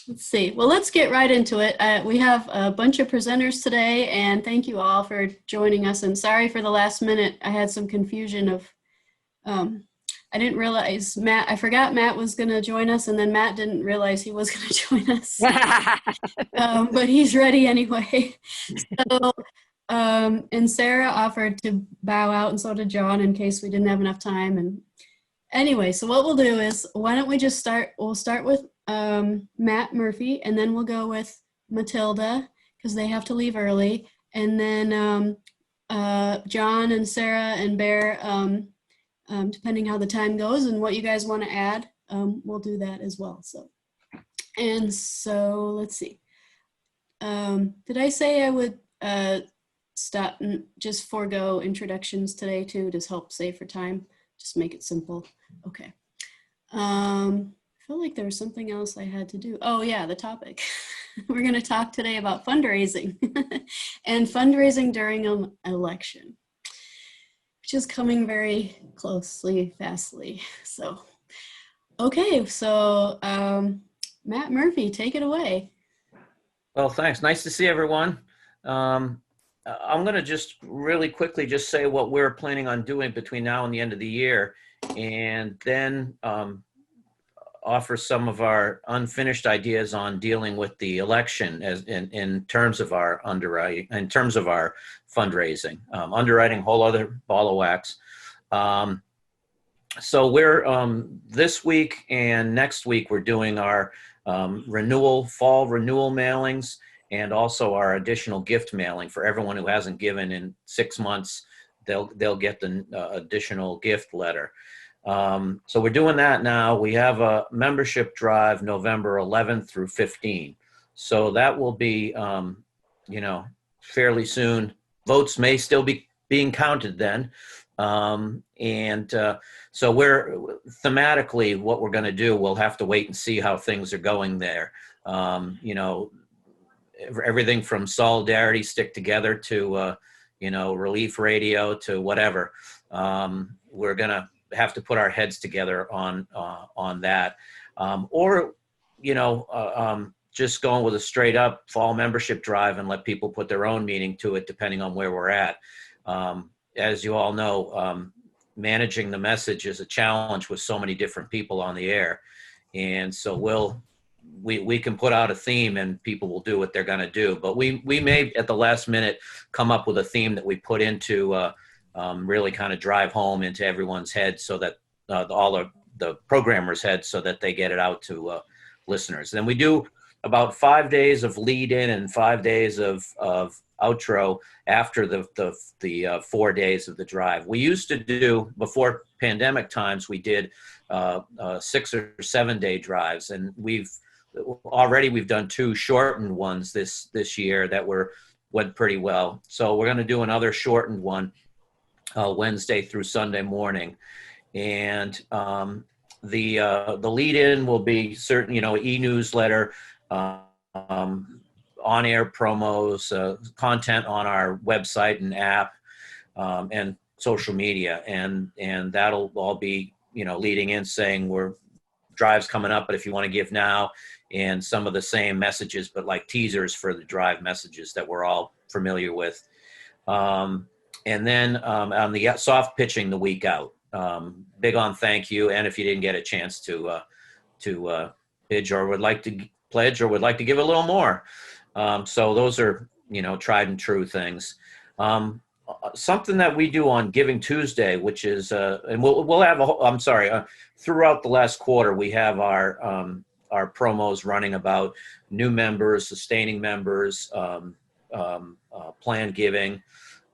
Let's see. Well, let's get right into it. We have a bunch of presenters today, and thank you all for joining us. And sorry for the last minute. I had some confusion of, I didn't realize I forgot Matt was going to join us, and then Matt didn't realize he was going to join us. But he's ready anyway. So, and Serah offered to bow out, and so did John, in case we didn't have enough time. And anyway, so what we'll do is, why don't we just start? We'll start with Matt Murphy, and then we'll go with Mathilde, because they have to leave early, and then John and Serah and Behr, depending how the time goes and what you guys want to add, we'll do that as well. So let's see. Did I say I would stop and just forego introductions today too, to help save for time? Just make it simple. Okay. I feel like there was something else I had to do. Oh yeah, the topic. We're going to talk today about fundraising and fundraising during an election, which is coming very fastly. So, okay, so Matt Murphy, take it away. Well, thanks. Nice to see everyone. I'm going to just really quickly just say what we're planning on doing between now and the end of the year, and then offer some of our unfinished ideas on dealing with the election as in terms of our underwriting, in terms of our fundraising. Underwriting, whole other ball of wax. So we're this week and next week we're doing our fall renewal mailings, and also our additional gift mailing for everyone who hasn't given in 6 months. They'll get the additional gift letter. So we're doing that now. We have a membership drive November 11th through 15th. So that will be, fairly soon. Votes may still be being counted then. So we're thematically, what we're going to do, we'll have to wait and see how things are going there. Everything from solidarity, stick together, to, relief radio, to whatever. We're going to have to put our heads together on that, just going with a straight up fall membership drive and let people put their own meaning to it, depending on where we're at. As you all know, managing the message is a challenge with so many different people on the air, and so we can put out a theme and people will do what they're going to do, but we may at the last minute come up with a theme that we put into really kind of drive home into everyone's head, so that all of the programmers' heads, so that they get it out to listeners. Then we do about 5 days of lead in and 5 days of outro after the 4 days of the drive. We used to do, before pandemic times, we did 6 or 7 day drives, and we've done 2 shortened ones this year that went pretty well. So we're going to do another shortened one Wednesday through Sunday morning, and the lead-in will be certain, e-newsletter, on-air promos, content on our website and app, and social media, and that'll all be leading in, saying we're drives coming up, but if you want to give now, and some of the same messages, but like teasers for the drive messages that we're all familiar with. And then on the soft pitching the week out, big on thank you. And if you didn't get a chance to pitch, or would like to pledge, or would like to give a little more. So those are, tried and true things. Something that we do on Giving Tuesday, which is, and we'll have throughout the last quarter, we have our promos running about new members, sustaining members, planned giving,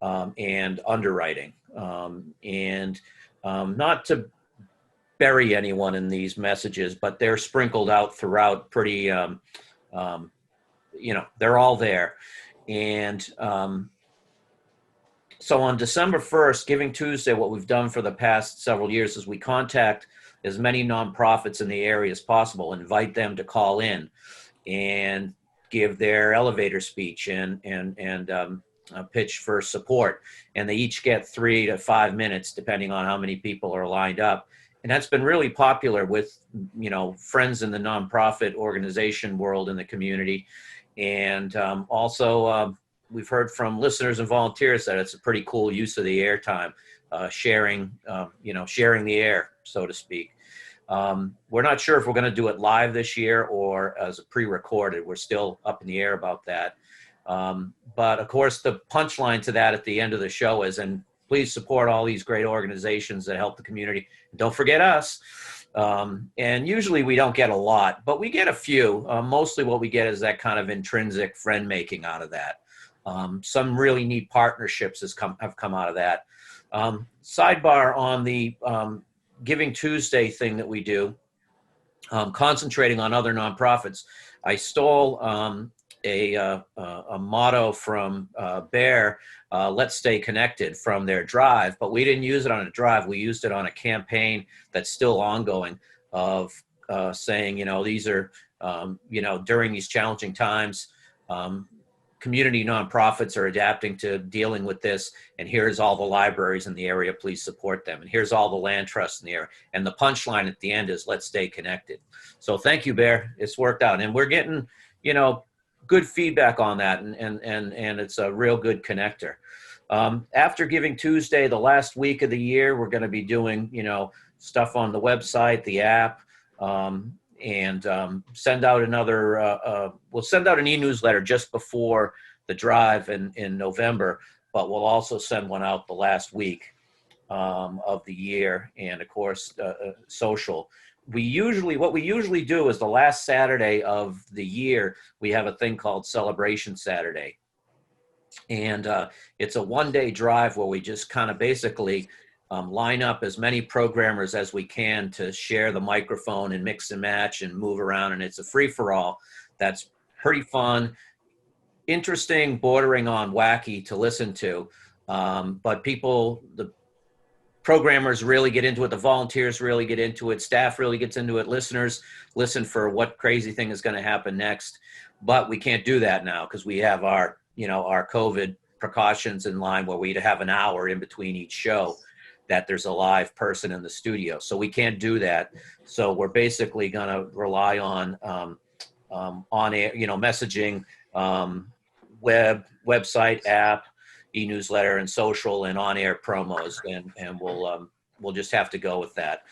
and underwriting, and not to bury anyone in these messages, but they're sprinkled out throughout pretty, they're all there. And so on December 1st, Giving Tuesday, what we've done for the past several years is we contact as many nonprofits in the area as possible, invite them to call in and give their elevator speech and pitch for support. And they each get 3 to 5 minutes, depending on how many people are lined up. and that's been really popular with, friends in the nonprofit organization world in the community. And also, we've heard from listeners and volunteers that it's a pretty cool use of the airtime, sharing the air, so to speak. We're not sure if we're going to do it live this year or as a pre-recorded. We're still up in the air about that. But of course, the punchline to that at the end of the show is, and please support all these great organizations that help the community. Don't forget us. And usually we don't get a lot, but we get a few. Mostly what we get is that kind of intrinsic friend making out of that. Some really neat partnerships have come out of that. Sidebar on the Giving Tuesday thing that we do, concentrating on other nonprofits. I stole a motto from Behr, let's stay connected, from their drive, but we didn't use it on a drive. We used it on a campaign that's still ongoing of saying, these are, during these challenging times, community nonprofits are adapting to dealing with this, and here's all the libraries in the area, please support them. And here's all the land trusts in the area. And the punchline at the end is, let's stay connected. So thank you, Behr. It's worked out. And we're getting, good feedback on that, and it's a real good connector. After Giving Tuesday, the last week of the year, we're going to be doing, stuff on the website, the app, and send out we'll send out an e-newsletter just before the drive in November, but we'll also send one out the last week of the year. And of course, social. What we usually do is the last Saturday of the year, we have a thing called Celebration Saturday. And it's a one-day drive where we just kind of basically line up as many programmers as we can to share the microphone and mix and match and move around. And it's a free-for-all that's pretty fun, interesting, bordering on wacky to listen to. But the programmers really get into it. The volunteers really get into it. Staff really gets into it. Listeners listen for what crazy thing is going to happen next. But we can't do that now because we have our COVID precautions in line where we'd have an hour in between each show that there's a live person in the studio. So we can't do that. So we're basically going to rely on air, messaging, website, app, e-newsletter, and social, and on-air promos, and we'll just have to go with that.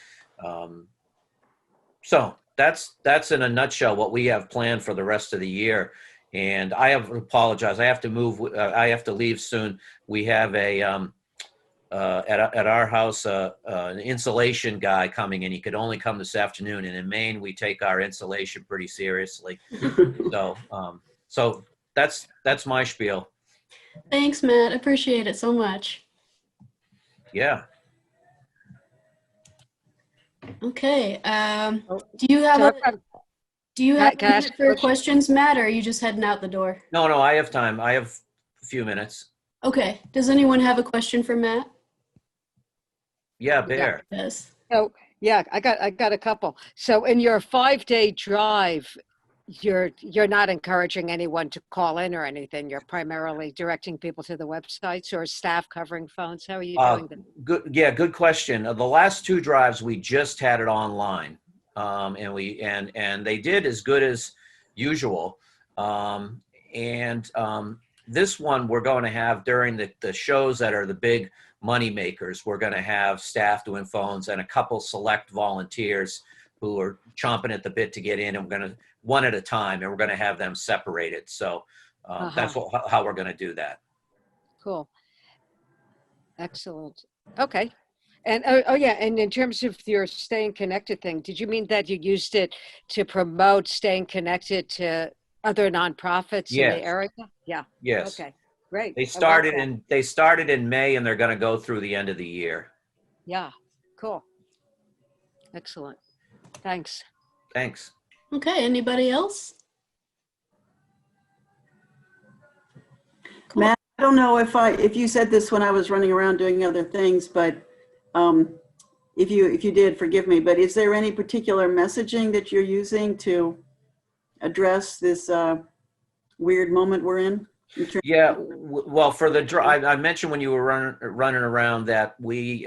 So that's in a nutshell what we have planned for the rest of the year. And I have apologized. I have to move. I have to leave soon. We have at our house an insulation guy coming in. He could only come this afternoon. And in Maine, we take our insulation pretty seriously. So that's my spiel. Thanks, Matt. Appreciate it so much. Yeah. Okay. Do you have a minute for questions, Matt, or are you just heading out the door? No, I have time. I have a few minutes. Okay. Does anyone have a question for Matt? Yeah, Behr. Yes. So yeah, I got a couple. So in your 5-day drive, you're not encouraging anyone to call in or anything. You're primarily directing people to the websites, or staff covering phones. How are you doing that? Good question. The last two drives, we just had it online, and they did as good as usual. This one we're going to have during the shows that are the big money makers. We're going to have staff doing phones and a couple select volunteers who are chomping at the bit to get in, and we're going to one at a time, and we're going to have them separated. So that's how we're going to do that. Cool. Excellent. Okay. And and in terms of your staying connected thing, did you mean that you used it to promote staying connected to other nonprofits in the area? Yeah. Yes. Okay. Great. They started in May, and they're going to go through the end of the year. Yeah. Cool. Excellent. Thanks. Thanks. Okay. Anybody else? Cool. Matt, I don't know if you said this when I was running around doing other things, but if you did, forgive me. But is there any particular messaging that you're using to address this weird moment we're in? Yeah, well, for the drive, I mentioned when you were running around that we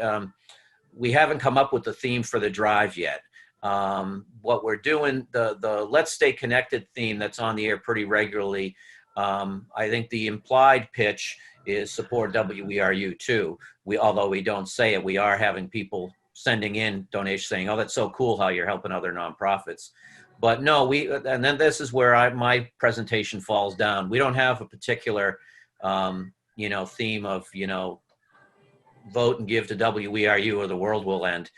we haven't come up with the theme for the drive yet. What we're doing, the Let's Stay Connected theme that's on the air pretty regularly, I think the implied pitch is support WERU too. Although we don't say it, we are having people sending in donations saying, oh, that's so cool how you're helping other nonprofits. But no, and then this is where my presentation falls down. We don't have a particular, theme of, vote and give to WERU or the world will end,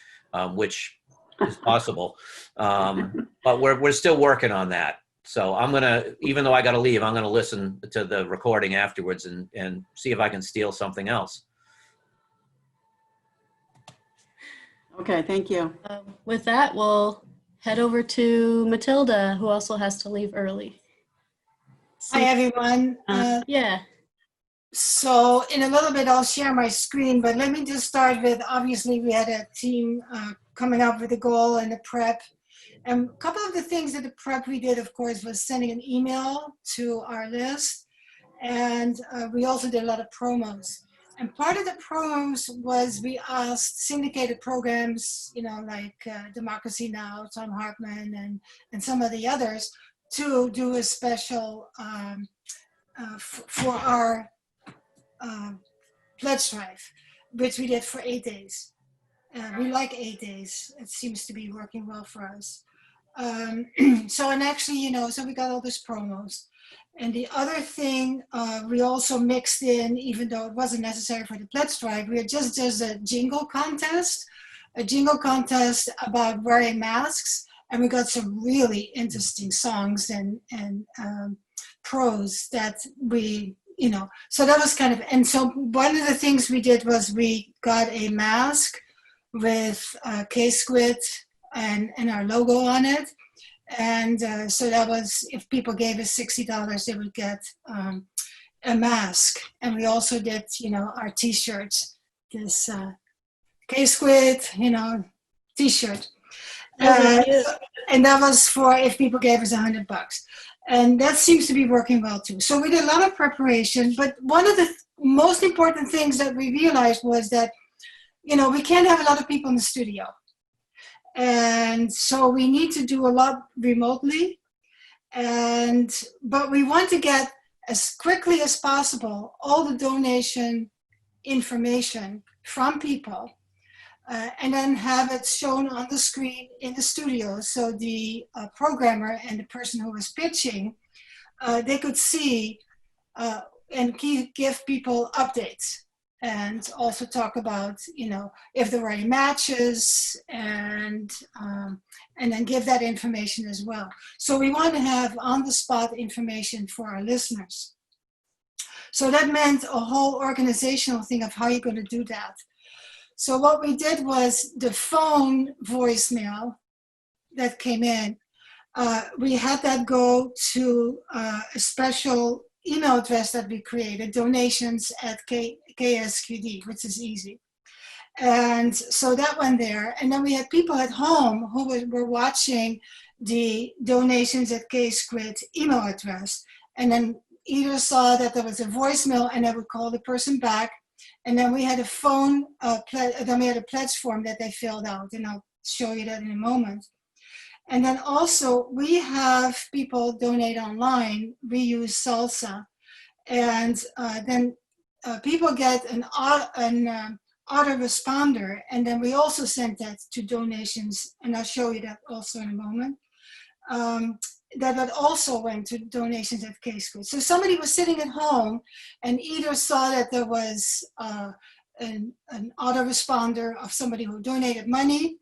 which is possible. But we're still working on that. So I'm going to, even though I got to leave, I'm going to listen to the recording afterwards and see if I can steal something else. Okay, thank you. With that, we'll head over to Mathilde, who also has to leave early. Hi, everyone. Yeah. So in a little bit, I'll share my screen, but let me just start with, obviously, we had a team coming up with a goal and a prep. And a couple of the things that the prep we did, of course, was sending an email to our list. And we also did a lot of promos. And part of the promos was we asked syndicated programs, like Democracy Now!, Tom Hartman, and some of the others to do a special for our pledge drive, which we did for 8 days. We like 8 days. It seems to be working well for us. So we got all these promos. And the other thing we also mixed in, even though it wasn't necessary for the pledge drive, we had just a jingle contest about wearing masks. And we got some really interesting songs and prose that we, so that was kind of, and so one of the things we did was we got a mask with KSQD and our logo on it. And so that was, if people gave us $60, they would get a mask. And we also did, our t-shirts, this KSQD, t-shirt. And that was for if people gave us $100. And that seems to be working well too. So we did a lot of preparation, but one of the most important things that we realized was that, we can't have a lot of people in the studio. And so we need to do a lot remotely. But we want to get as quickly as possible all the donation information from people and then have it shown on the screen in the studio. So the programmer and the person who was pitching, they could see and give people updates. And also talk about, if there were any matches and then give that information as well. So we want to have on-the-spot information for our listeners. So that meant a whole organizational thing of how you're going to do that. So what we did was the phone voicemail that came in, we had that go to a special email address that we created, donations at KSQD, which is easy. And so that went there. And then we had people at home who were watching the donations at KSQD email address. And then either saw that there was a voicemail and they would call the person back. And then we had a phone, then we had a pledge form that they filled out. And I'll show you that in a moment. And then also we have people donate online. We use Salsa. And then people get an autoresponder. And then we also sent that to donations. And I'll show you that also in a moment. That also went to donations at KSQD. So somebody was sitting at home and either saw that there was an autoresponder of somebody who donated money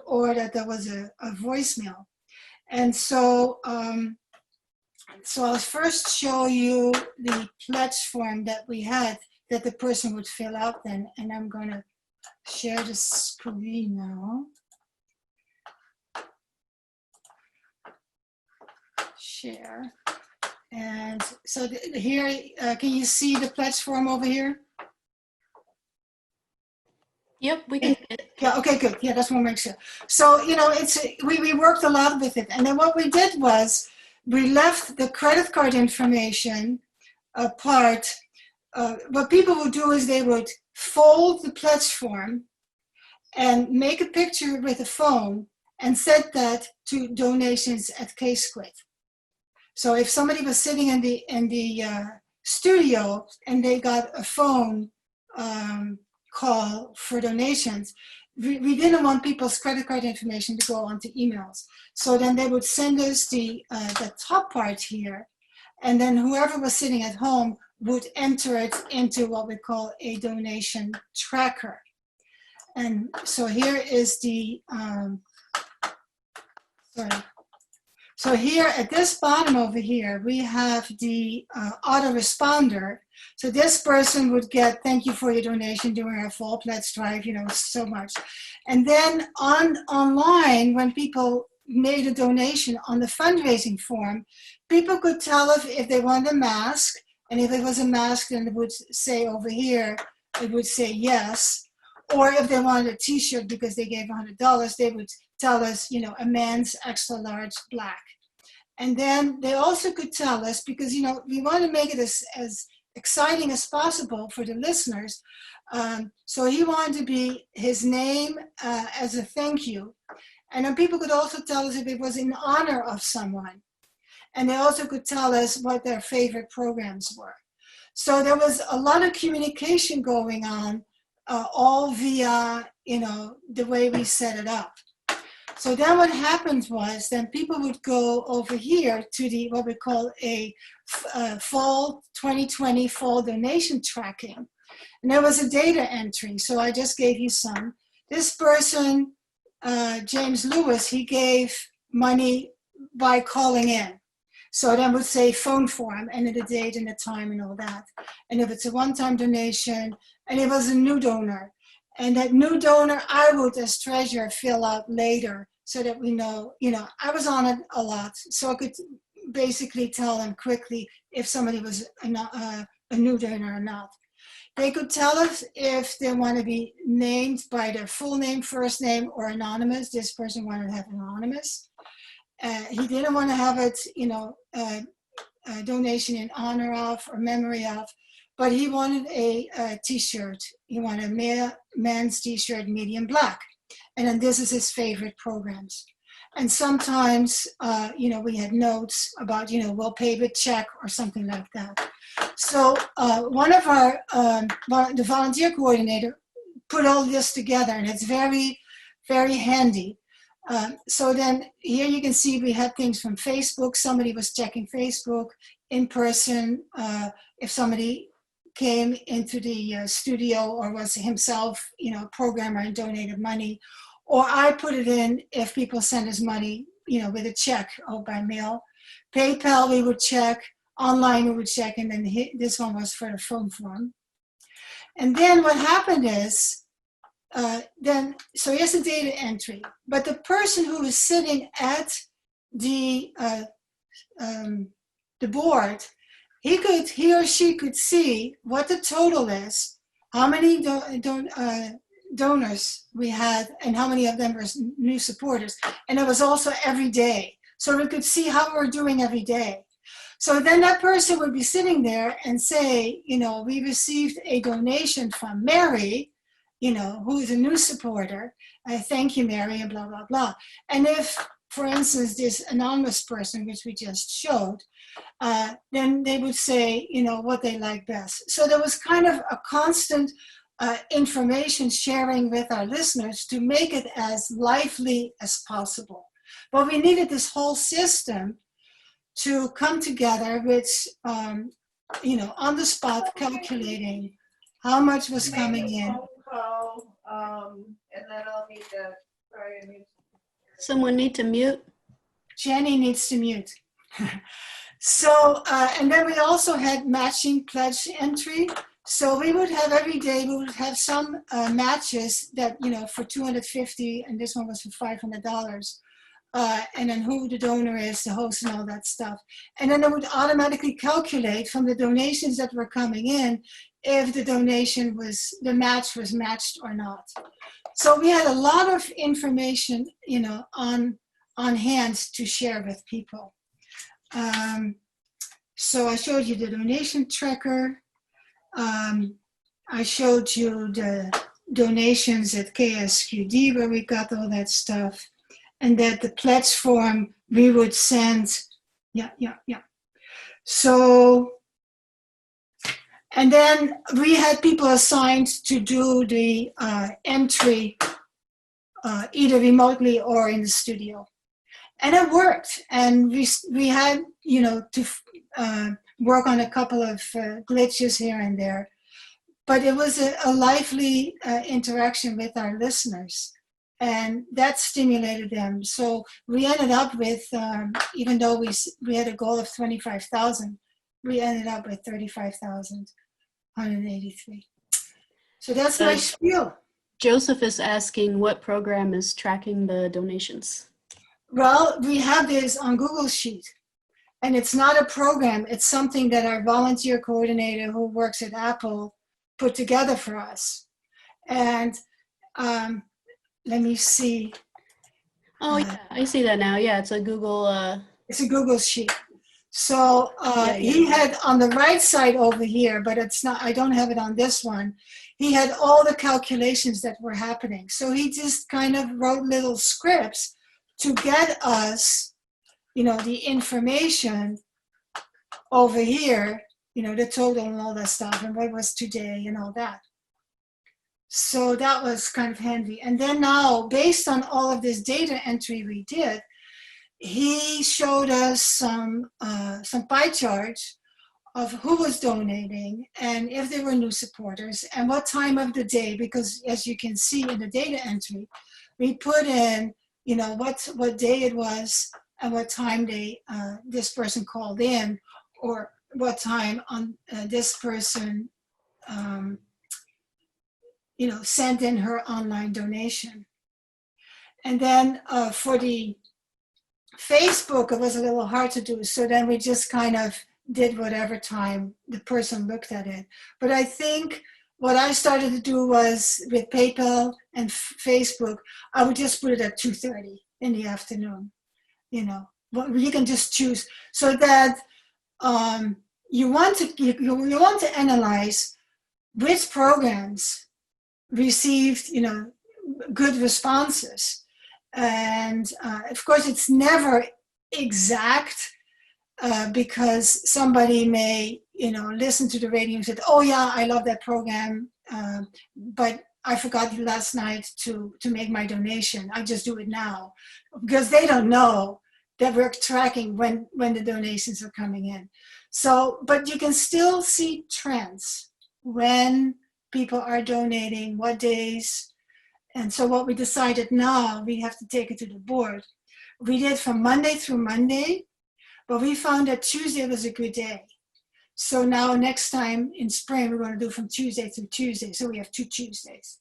or that there was a voicemail. And so, so I'll first show you the pledge form that we had that the person would fill out then. And I'm going to share the screen now. Share. And so here, can you see the pledge form over here? Yep, we can. Yeah, okay, good. Yeah, that's what I make sure. So, we worked a lot with it. And then what we did was we left the credit card information apart. What people would do is they would fold the pledge form and make a picture with a phone and set that to donations at KSQD. So if somebody was sitting in the studio and they got a phone call for donations, we didn't want people's credit card information to go onto emails. So then they would send us the top part here, and then whoever was sitting at home would enter it into what we call a donation tracker. And so here is the, So here at this bottom over here, we have the autoresponder. So this person would get, thank you for your donation during our fall pledge drive, you know, so much. And then online, when people made a donation on the fundraising form, people could tell us if they want a mask. And if it was a mask, then it would say over here, it would say yes. Or if they wanted a t-shirt because they gave $100, they would tell us, you know, a men's extra large black. And then they also could tell us, because, you know, we want to make it as exciting as possible for the listeners. So he wanted to be his name as a thank you. And then people could also tell us if it was in honor of someone. And they also could tell us what their favorite programs were. So there was a lot of communication going on, all via, you know, the way we set it up. So then what happened was, then people would go over here to the, what we call a fall 2020 fall donation tracking. And there was a data entry. So I just gave you some. This person, James Lewis, he gave money by calling in. So then would say phone form and the date and the time and all that. And if it's a one-time donation, and it was a new donor, and that new donor, I would, as treasurer, fill out later so that we know, you know, I was on it a lot. So I could basically tell them quickly if somebody was a new donor or not. They could tell us if they want to be named by their full name, first name, or anonymous. This person wanted to have anonymous. He didn't want to have it, you know, a donation in honor of or memory of, but he wanted a t-shirt. He wanted a men's t-shirt, medium black. And then this is his favorite programs. And sometimes, you know, we had notes about, you know, we'll pay with check or something like that. So one of our, the volunteer coordinator put all this together, and it's very, very handy. So then here you can see we had things from Facebook. Somebody was checking Facebook in person. If somebody came into the studio or was himself, you know, a programmer and donated money, or I put it in if people sent us money, you know, with a check or by mail. PayPal we would check, online we would check, and then this one was for the phone form. And then what happened is, so here's the data entry, but the person who is sitting at the board, he or she could see what the total is, how many donors we had, and how many of them were new supporters. And it was also every day. So we could see how we're doing every day. So then that person would be sitting there and say, you know, we received a donation from Mary, you know, who is a new supporter. Thank you, Mary, and blah, blah, blah. And if, for instance, this anonymous person, which we just showed, then they would say, you know, what they like best. So there was kind of a constant information sharing with our listeners to make it as lively as possible. But we needed this whole system to come together, which, you know, on the spot calculating how much was coming in. And then I'll need to, sorry, Someone need to mute. Jenny needs to mute. So, and then we also had matching pledge entry. So we would have every day, we would have some matches that, you know, for $250, and this one was for $500. And then who the donor is, the host, and all that stuff. And then it would automatically calculate from the donations that were coming in if the donation was, the match was matched or not. So we had a lot of information, you know, on hand to share with people. So I showed you the donation tracker. I showed you the donations at KSQD where we got all that stuff, and that the pledge form we would send. Yeah. So, and then we had people assigned to do the entry either remotely or in the studio. And it worked. And we had, to work on a couple of glitches here and there. But it was a lively interaction with our listeners. And that stimulated them. So we ended up with, even though we had a goal of 25,000, we ended up with 35,183. So that's my spiel. Joseph is asking what program is tracking the donations? Well, we have this on Google Sheet. And it's not a program. It's something that our volunteer coordinator who works at Apple put together for us. And let me see. Oh, yeah, I see that now. Yeah, it's a Google. It's a Google Sheet. So he had on the right side over here, but it's not, I don't have it on this one. He had all the calculations that were happening. So he just kind of wrote little scripts to get us, the information over here, the total and all that stuff, and what was today and all that. So that was kind of handy. And then now, based on all of this data entry we did, he showed us some pie charts of who was donating and if there were new supporters and what time of the day, because as you can see in the data entry, we put in, what day it was and what time this person called in, or what time on this person sent in her online donation. And then for the Facebook, it was a little hard to do. So then we just kind of did whatever time the person looked at it. But I think what I started to do was with PayPal and Facebook, I would just put it at 2:30 in the afternoon. You can just choose so that you want to analyze which programs received, good responses. And of course, it's never exact because somebody may, listen to the radio and said, oh yeah, I love that program, but I forgot last night to make my donation. I just do it now, because they don't know that we're tracking when the donations are coming in. So, but you can still see trends when people are donating, what days. And so what we decided now, we have to take it to the board. We did from Monday through Monday, but we found that Tuesday was a good day. So now next time in spring, we're going to do from Tuesday through Tuesday. So we have 2 Tuesdays.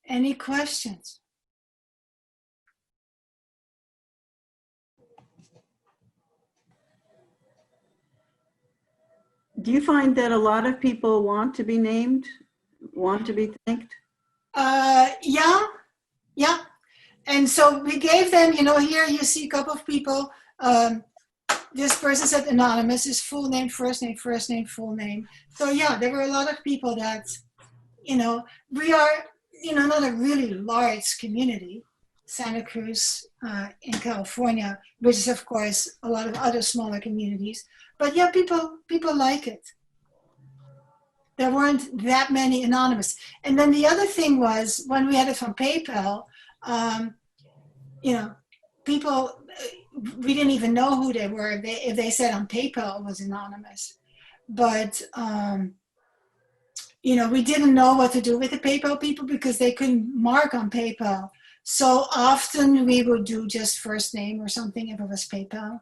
Any questions? Do you find that a lot of people want to be named, want to be thanked? Yeah. And so we gave them, here you see a couple of people. This person said anonymous, his full name, first name, full name. So yeah, there were a lot of people that, we are, not a really large community, Santa Cruz in California, which is of course a lot of other smaller communities. But yeah, people like it. There weren't that many anonymous. And then the other thing was when we had it from PayPal, people, we didn't even know who they were. If they said on PayPal it was anonymous. But, we didn't know what to do with the PayPal people because they couldn't mark on PayPal. So often we would do just first name or something if it was PayPal,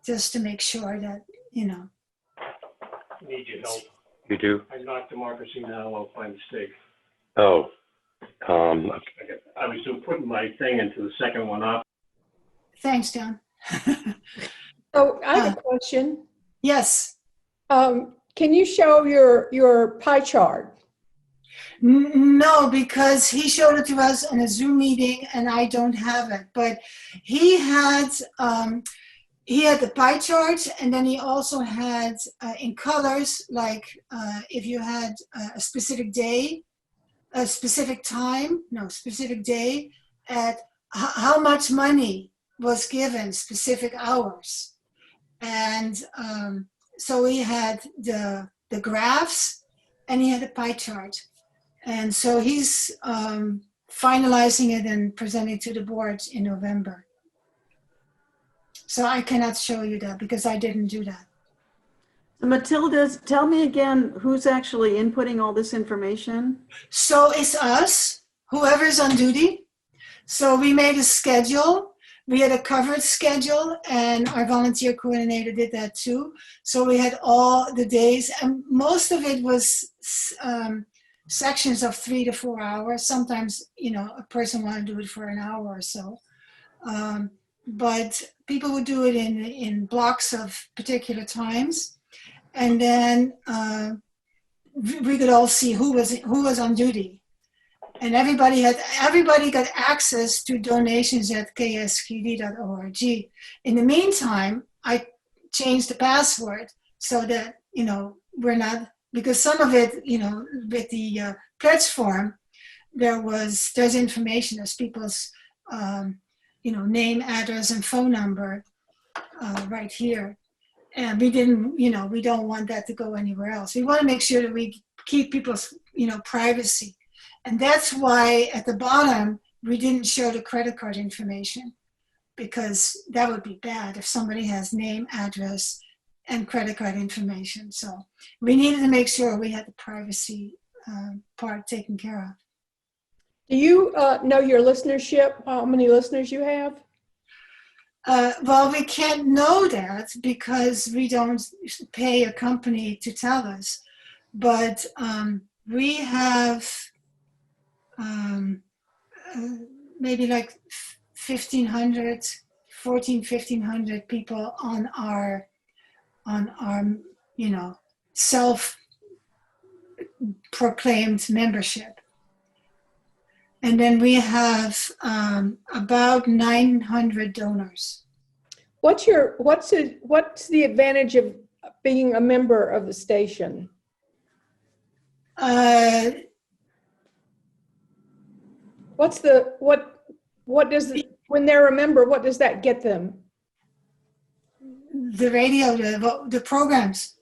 just to make sure that, Need your help. You do? I knocked democracy now off by mistake. Oh. I was still putting my thing into the second one up. Thanks, John. So I have a question. Yes. Can you show your pie chart? No, because he showed it to us in a Zoom meeting and I don't have it. But he had, he had the pie chart, and then he also had in colors, like if you had a specific day, a specific time, no, specific day, at how much money was given, specific hours. And so he had the graphs, and he had a pie chart. And so he's finalizing it and presenting to the board in November. So I cannot show you that because I didn't do that. Mathilde, tell me again, who's actually inputting all this information? So it's us, whoever's on duty. So we made a schedule. We had a covered schedule, and our volunteer coordinator did that too. So we had all the days, and most of it was sections of 3 to 4 hours. Sometimes, a person wanted to do it for an hour or so. But people would do it in blocks of particular times. And then we could all see who was on duty. And everybody got access to donations at KSQD.org. In the meantime, I changed the password so that, we're not, because some of it, with the pledge form, there's information, there's people's, name, address, and phone number right here. And we didn't, we don't want that to go anywhere else. We want to make sure that we keep people's, privacy. And that's why at the bottom, we didn't show the credit card information, because that would be bad if somebody has name, address, and credit card information. So we needed to make sure we had the privacy part taken care of. Do you know your listenership, how many listeners you have? Well, we can't know that because we don't pay a company to tell us. But we have maybe like 1,500 people on our self-proclaimed membership. And then we have about 900 donors. What's the advantage of being a member of the station? When they're a member, what does that get them? The radio, the programs.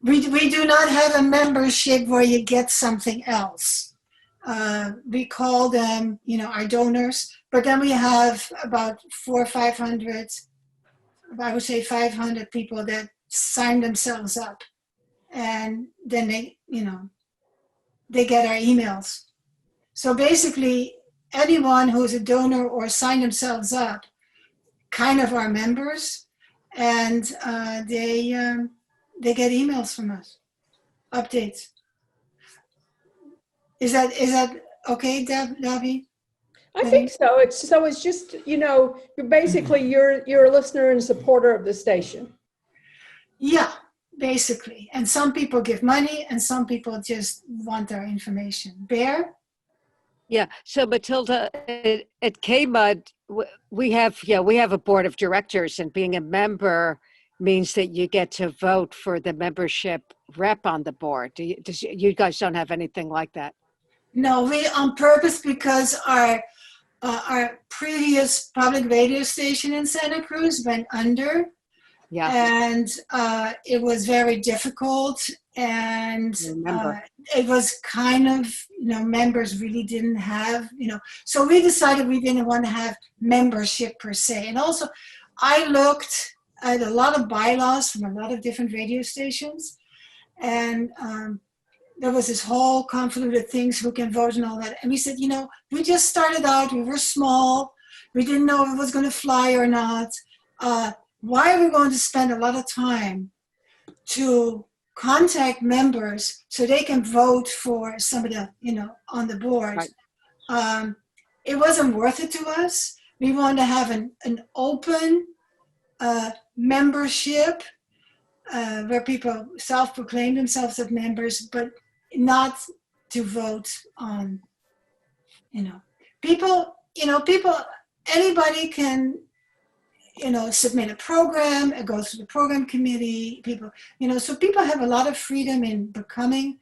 We do not have a membership where you get something else. We call them, our donors, but then we have about 400 or 500, I would say 500 people that sign themselves up, and then they get our emails. So basically, anyone who's a donor or signed themselves up kind of are members, and they get emails from us, updates. Is that okay, Davi? I think so. It's just, you're basically you're a listener and supporter of the station. Yeah, basically. And some people give money, and some people just want our information. Behr? Yeah. So Mathilde, at KMUD, we have a board of directors, and being a member means that you get to vote for the membership rep on the board. You guys don't have anything like that? No, we on purpose, because our previous public radio station in Santa Cruz went under. Yeah. And it was very difficult, and it was kind of, members really didn't have, so we decided we didn't want to have membership per se. And also, I looked at a lot of bylaws from a lot of different radio stations, and there was this whole convoluted things, who can vote and all that. And we said, we just started out, we were small, we didn't know if it was going to fly or not. Why are we going to spend a lot of time to contact members so they can vote for somebody, on the board? Right. It wasn't worth it to us. We wanted to have an open membership where people self-proclaim themselves as members, but not to vote on, people, anybody can, submit a program, it goes to the program committee, people, so people have a lot of freedom in becoming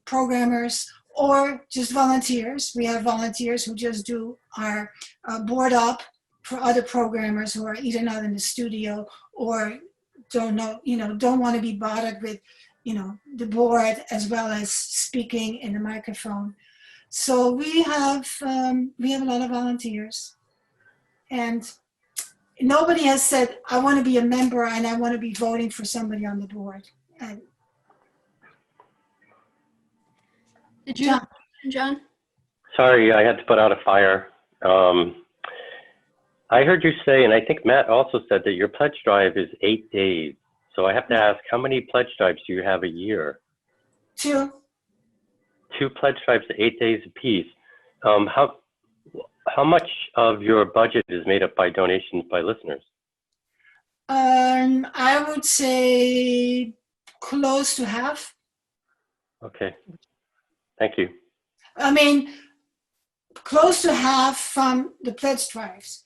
programmers or just volunteers. We have volunteers who just do our board up for other programmers who are either not in the studio or don't want to be bothered with, the board as well as speaking in the microphone. So we have a lot of volunteers, and nobody has said, I want to be a member and I want to be voting for somebody on the board. And Did you have a question, John? Sorry, I had to put out a fire. I heard you say, and I think Matt also said, that your pledge drive is 8 days. So I have to ask, how many pledge drives do you have a year? 2. 2 pledge drives, 8 days apiece. How much of your budget is made up by donations by listeners? I would say close to half. Okay, thank you. I mean, close to half from the pledge drives.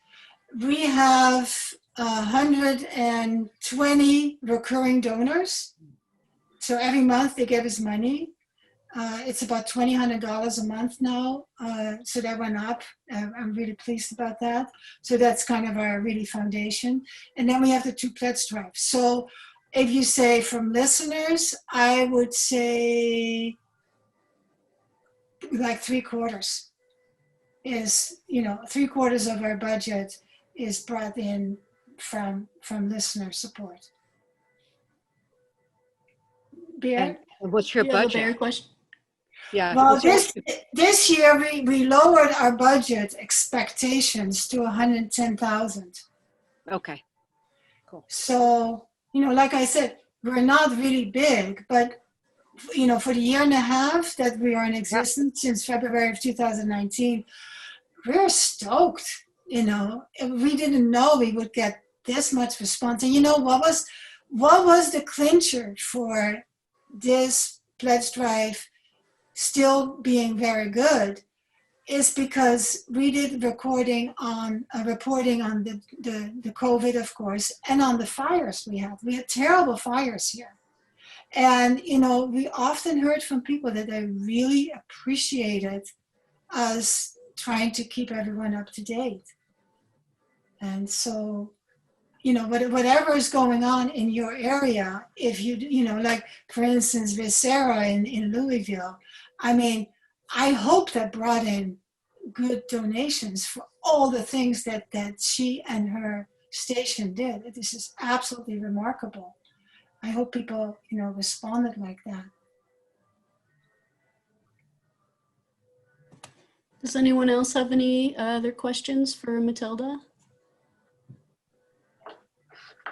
We have 120 recurring donors. So every month they give us money. It's about $2,000 a month now. So that went up. I'm really pleased about that. So that's kind of our really foundation. And then we have the 2 pledge drives. So if you say from listeners, I would say like 3/4 is, 3/4 of our budget is brought in from listener support. Behr? And what's your Do you have a budget? Behr question? Yeah. Well, what's your- this year we lowered our budget expectations to 110,000. Okay. Cool. So, like I said, we're not really big, but for the year and a half that we are in existence since February of 2019, we're stoked. We didn't know we would get this much response. And what was the clincher for this pledge drive still being very good is because we did reporting on the COVID, of course, and on the fires we had. We had terrible fires here. And, we often heard from people that they really appreciated us trying to keep everyone up to date. And so, whatever is going on in your area, if like, for instance, with Serah in Louisville, I mean, I hope that brought in good donations for all the things that she and her station did. This is absolutely remarkable. I hope people, responded like that. Does anyone else have any other questions for Mathilde?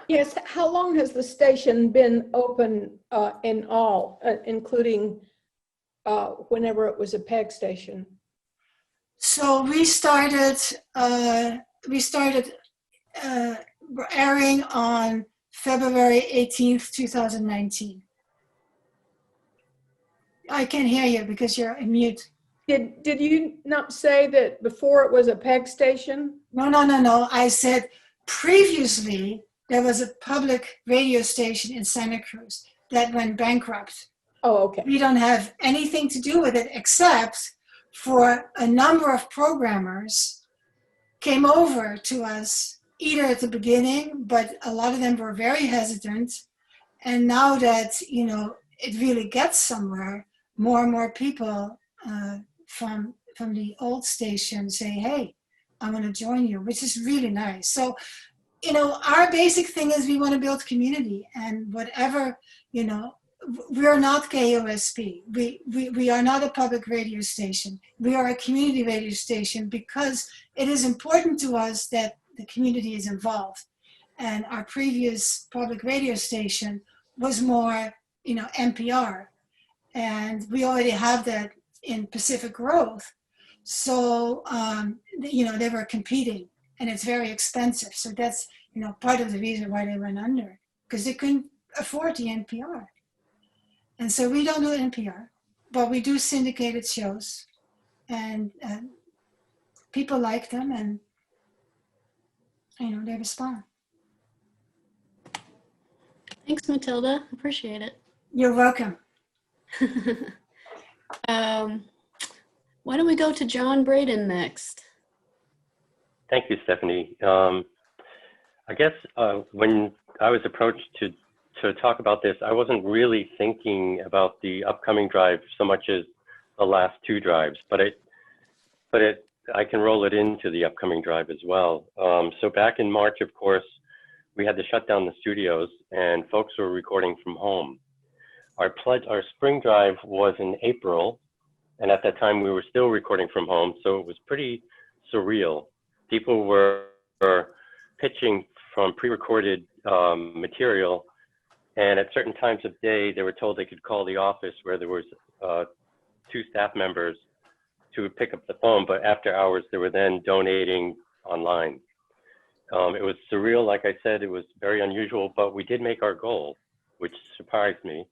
Yes, how long has the station been open in all, including whenever it was a PEG station? So we started airing on February 18th, 2019. I can't hear you because you're on mute. Did you not say that before it was a PEG station? No. I said previously there was a public radio station in Santa Cruz that went bankrupt. Oh, okay. We don't have anything to do with it except for a number of programmers came over to us either at the beginning, but a lot of them were very hesitant. And now that, it really gets somewhere, more and more people from the old station say, hey, I want to join you, which is really nice. So, our basic thing is we want to build community, and whatever, we're not KOSP. We are not a public radio station. We are a community radio station because it is important to us that the community is involved. And our previous public radio station was more, NPR. And we already have that in Pacific Growth. So, they were competing, and it's very expensive. So that's, part of the reason why they went under, because they couldn't afford the NPR. And so we don't do NPR, but we do syndicated shows, and people like them, and you know, they respond. Thanks, Matilda. Appreciate it. You're welcome. Why don't we go to John Braden next? Thank you, Stephanie. I guess when I was approached to talk about this, I wasn't really thinking about the upcoming drive so much as the last two drives, but I can roll it into the upcoming drive as well. So back in March, of course, we had to shut down the studios and folks were recording from home. Our spring drive was in April, and at that time we were still recording from home, so it was pretty surreal. People were pitching from pre-recorded material, and at certain times of day, they were told they could call the office where there was 2 staff members to pick up the phone, but after hours, they were then donating online. It was surreal, like I said, it was very unusual, but we did make our goal, which surprised me.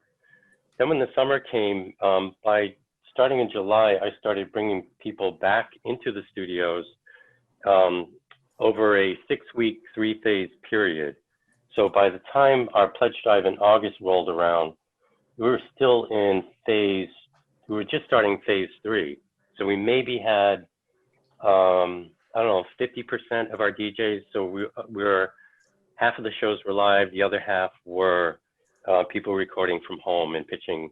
Then when the summer came, by starting in July, I started bringing people back into the studios over a 6-week, 3-phase period. So by the time our pledge drive in August rolled around, we were still in we were just starting phase 3. So we maybe had, I don't know, 50% of our DJs. So we were, half of the shows were live, the other half were people recording from home and pitching.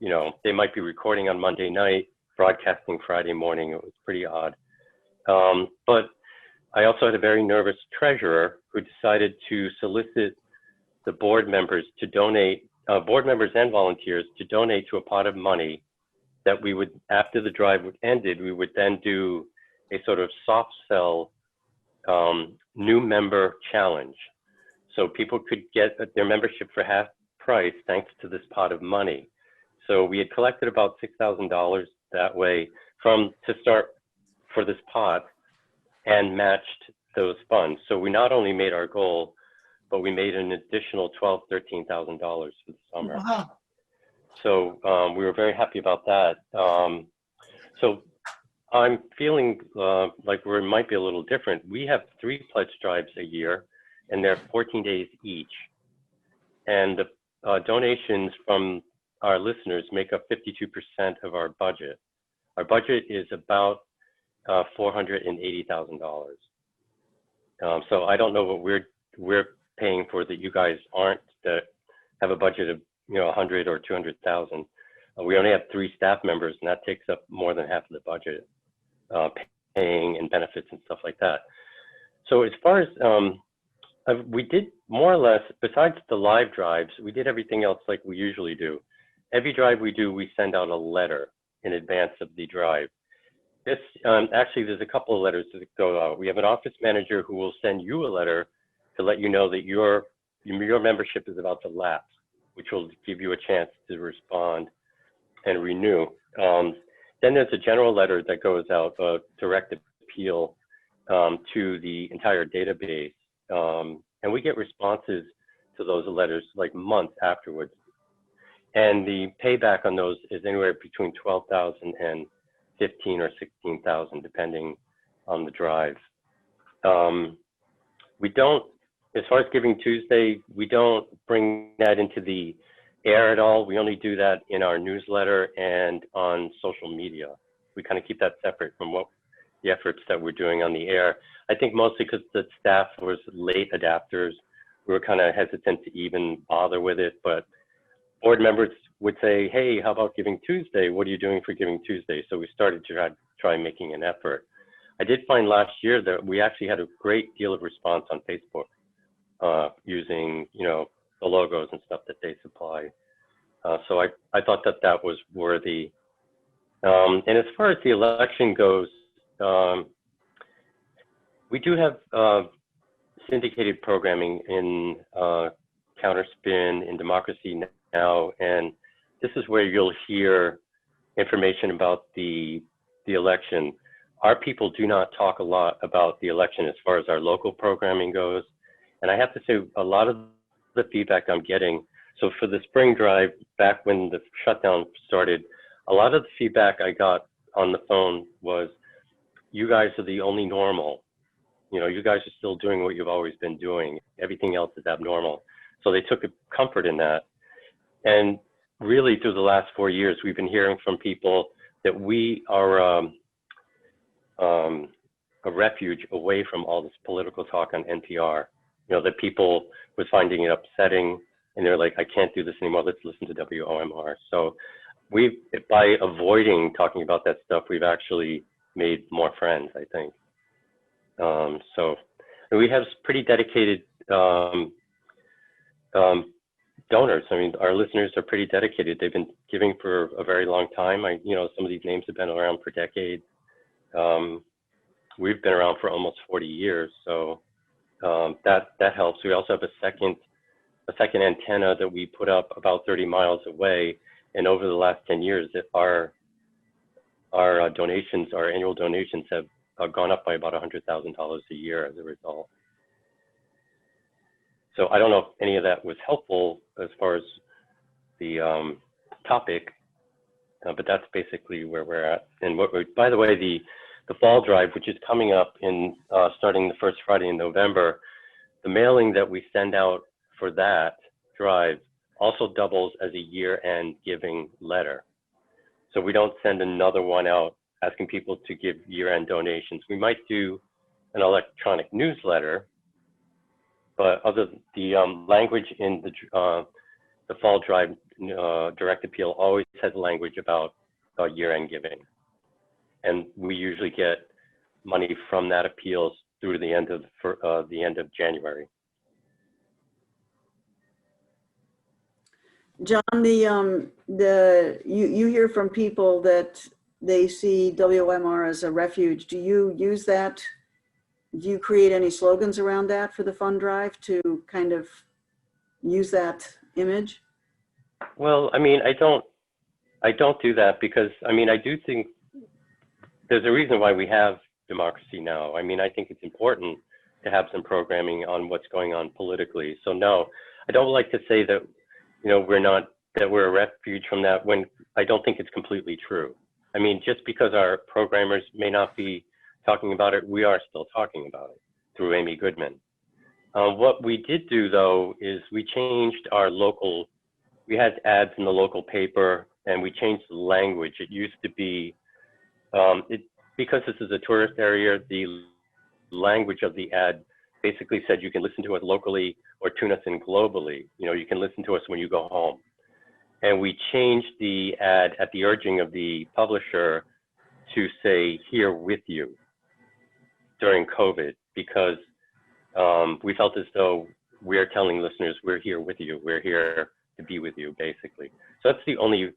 You know, they might be recording on Monday night, broadcasting Friday morning. It was pretty odd. But I also had a very nervous treasurer who decided to solicit the board members to donate, board members and volunteers to donate to a pot of money that we would, after the drive ended, we would then do a sort of soft sell new member challenge. So people could get their membership for half price thanks to this pot of money. So we had collected about $6,000 that way to start for this pot and matched those funds. So we not only made our goal, but we made an additional $12,000, $13,000 for the summer. Wow. So we were very happy about that. So I'm feeling like we might be a little different. We have 3 pledge drives a year, and they're 14 days each. And the donations from our listeners make up 52% of our budget. Our budget is about $480,000. So I don't know what we're paying for that you guys aren't, that have a budget of 100 or 200,000. We only have 3 staff members, and that takes up more than half of the budget, paying and benefits and stuff like that. So as far as we did more or less, besides the live drives, we did everything else like we usually do. Every drive we do, we send out a letter in advance of the drive. This actually, there's a couple of letters that go out. We have an office manager who will send you a letter to let you know that your membership is about to lapse, which will give you a chance to respond and renew. Then there's a general letter that goes out, a direct appeal to the entire database. And we get responses to those letters like months afterwards. And the payback on those is anywhere between 12,000 and 15 or 16,000, depending on the drive. We don't, as far as Giving Tuesday, we don't bring that into the air at all. We only do that in our newsletter and on social media. We kind of keep that separate from the efforts that we're doing on the air. I think mostly because the staff was late adapters. We were kind of hesitant to even bother with it, but board members would say, hey, how about Giving Tuesday? What are you doing for Giving Tuesday? So we started to try making an effort. I did find last year that we actually had a great deal of response on Facebook using, the logos and stuff that they supply. So I thought that was worthy. And as far as the election goes, we do have syndicated programming in Counterspin, in Democracy Now, and this is where you'll hear information about the election. Our people do not talk a lot about the election as far as our local programming goes. And I have to say, a lot of the feedback I'm getting, so for the spring drive, back when the shutdown started, a lot of the feedback I got on the phone was, you guys are the only normal. You know, you guys are still doing what you've always been doing. Everything else is abnormal. So they took a comfort in that. And really through the last 4 years, we've been hearing from people that we are a refuge away from all this political talk on NPR. You know, that people was finding it upsetting and they're like, I can't do this anymore. Let's listen to WOMR. So by avoiding talking about that stuff, we've actually made more friends, I think. So we have pretty dedicated donors. I mean, our listeners are pretty dedicated. They've been giving for a very long time. Some of these names have been around for decades. We've been around for almost 40 years, so that helps. We also have a second antenna that we put up about 30 miles away, and over the last 10 years, our donations, our annual donations, have gone up by about $100,000 a year as a result. So I don't know if any of that was helpful as far as the topic, but that's basically where we're at. And by the way, the fall drive, which is coming up in starting the first Friday in November, the mailing that we send out for that drive also doubles as a year-end giving letter. So we don't send another one out asking people to give year-end donations. We might do an electronic newsletter, but the language in the fall drive direct appeal always has language about year-end giving. And we usually get money from that appeals through the end of January. John, you hear from people that they see WMR as a refuge. Do you use that? Do you create any slogans around that for the fund drive to kind of use that image? Well, I mean, I don't do that because, I mean, I do think there's a reason why we have Democracy Now! I mean, I think it's important to have some programming on what's going on politically. So no, I don't like to say that, we're a refuge from that when I don't think it's completely true. I mean, just because our programmers may not be talking about it, we are still talking about it through Amy Goodman. What we did do though, is we changed we had ads in the local paper and we changed the language. It used to be, because this is a tourist area, the language of the ad basically said you can listen to it locally or tune us in globally. You can listen to us when you go home. And we changed the ad at the urging of the publisher to say here with you during COVID, because we felt as though we're telling listeners we're here with you. We're here to be with you, basically. So that's the only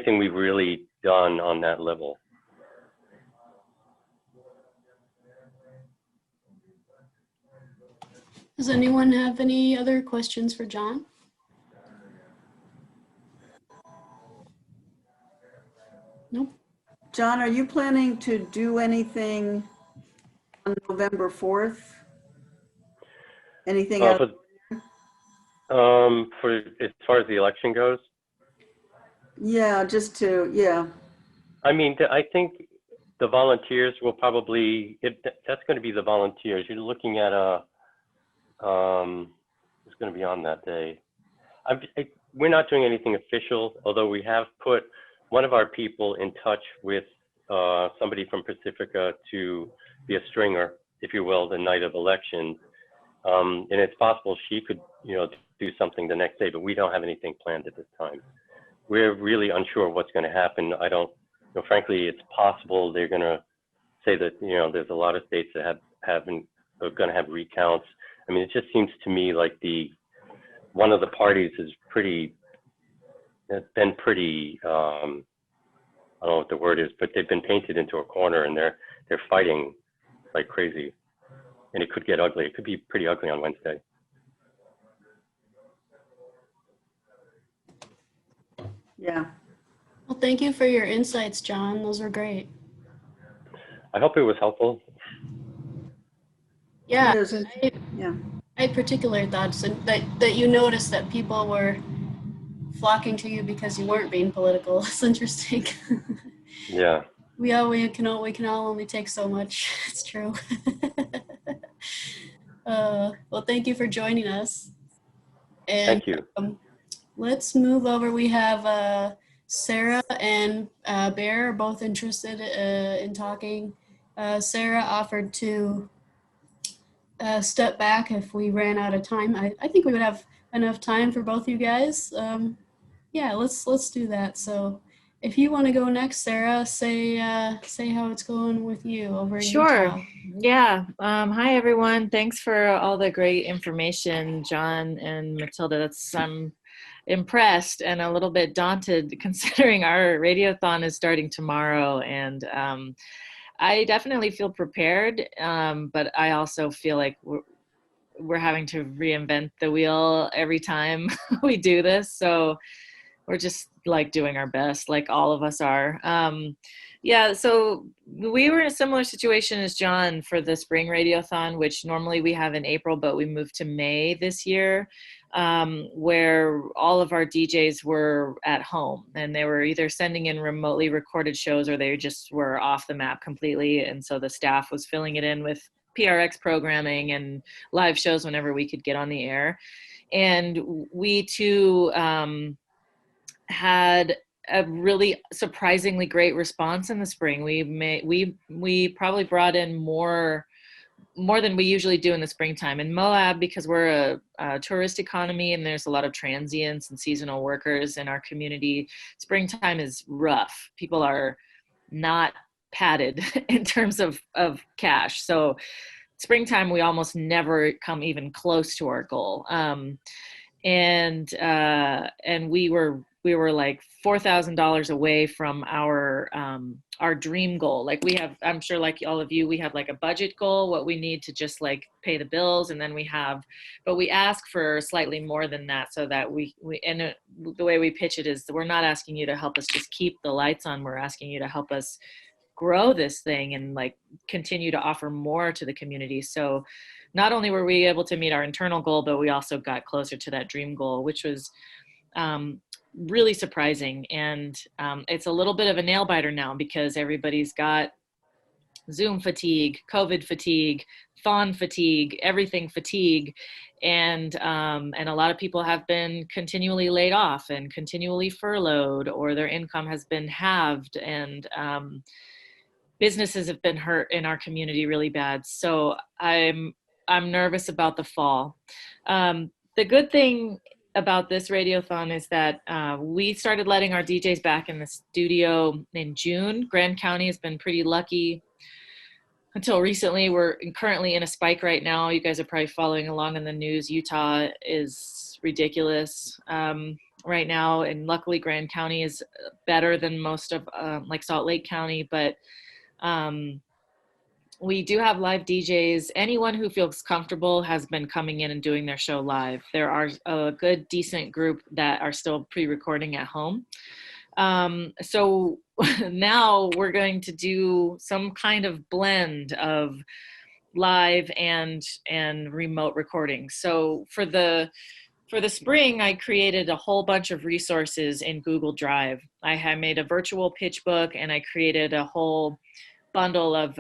thing we've really done on that level. Does anyone have any other questions for John? Nope. John, are you planning to do anything on November 4th? Anything else? For as far as the election goes? Yeah, I mean, I think the volunteers will probably, that's going to be the volunteers. You're looking at who's going to be on that day. We're not doing anything official, although we have put one of our people in touch with somebody from Pacifica to be a stringer, if you will, the night of election. And it's possible she could, do something the next day, but we don't have anything planned at this time. We're really unsure what's going to happen. Frankly, it's possible they're going to say that, there's a lot of states that are going to have recounts. I mean, it just seems to me like one of the parties is been pretty, I don't know what the word is, but they've been painted into a corner and they're fighting like crazy. And it could get ugly. It could be pretty ugly on Wednesday. Yeah. Well, thank you for your insights, John. Those were great. I hope it was helpful. Yeah, Yeah. I had particular thoughts that you noticed that people were flocking to you because you weren't being political. It's interesting. Yeah. We can all only take so much. It's true. Well, thank you for joining us. And Thank you. let's move over. We have Serah and Behr are both interested in talking. Serah offered to step back if we ran out of time. I think we would have enough time for both you guys. Yeah, let's do that. So if you want to go next, Serah, say how it's going with you over in Sure. Utah. Yeah. Hi, everyone. Thanks for all the great information, John and Mathilde. I'm impressed and a little bit daunted considering our radiothon is starting tomorrow. And I definitely feel prepared, but I also feel like we're having to reinvent the wheel every time we do this. So we're just like doing our best, like all of us are. Yeah, so we were in a similar situation as John for the spring radiothon, which normally we have in April, but we moved to May this year, where all of our DJs were at home and they were either sending in remotely recorded shows or they just were off the map completely. And so the staff was filling it in with PRX programming and live shows whenever we could get on the air. And we too, had a really surprisingly great response in the spring. We probably brought in more than we usually do in the springtime. In Moab, because we're a tourist economy and there's a lot of transients and seasonal workers in our community, springtime is rough. People are not padded in terms of cash. So springtime, we almost never come even close to our goal. And we were like $4,000 away from our dream goal. Like we have, I'm sure like all of you, we have like a budget goal, what we need to just like pay the bills. And then we ask for slightly more than that so that the way we pitch it is we're not asking you to help us just keep the lights on. We're asking you to help us grow this thing and like continue to offer more to the community. So not only were we able to meet our internal goal, but we also got closer to that dream goal, which was really surprising. And it's a little bit of a nail biter now because everybody's got Zoom fatigue, COVID fatigue, thon fatigue, everything fatigue. And a lot of people have been continually laid off and continually furloughed, or their income has been halved, and businesses have been hurt in our community really bad. So I'm nervous about the fall. The good thing about this radiothon is that we started letting our DJs back in the studio in June. Grand County has been pretty lucky until recently. We're currently in a spike right now. You guys are probably following along in the news. Utah is ridiculous right now, and luckily Grand County is better than most of like Salt Lake County, but we do have live DJs. Anyone who feels comfortable has been coming in and doing their show live. There are a good, decent group that are still pre-recording at home. So now we're going to do some kind of blend of live and remote recording. So for the spring, I created a whole bunch of resources in Google Drive. I made a virtual pitch book and I created a whole bundle of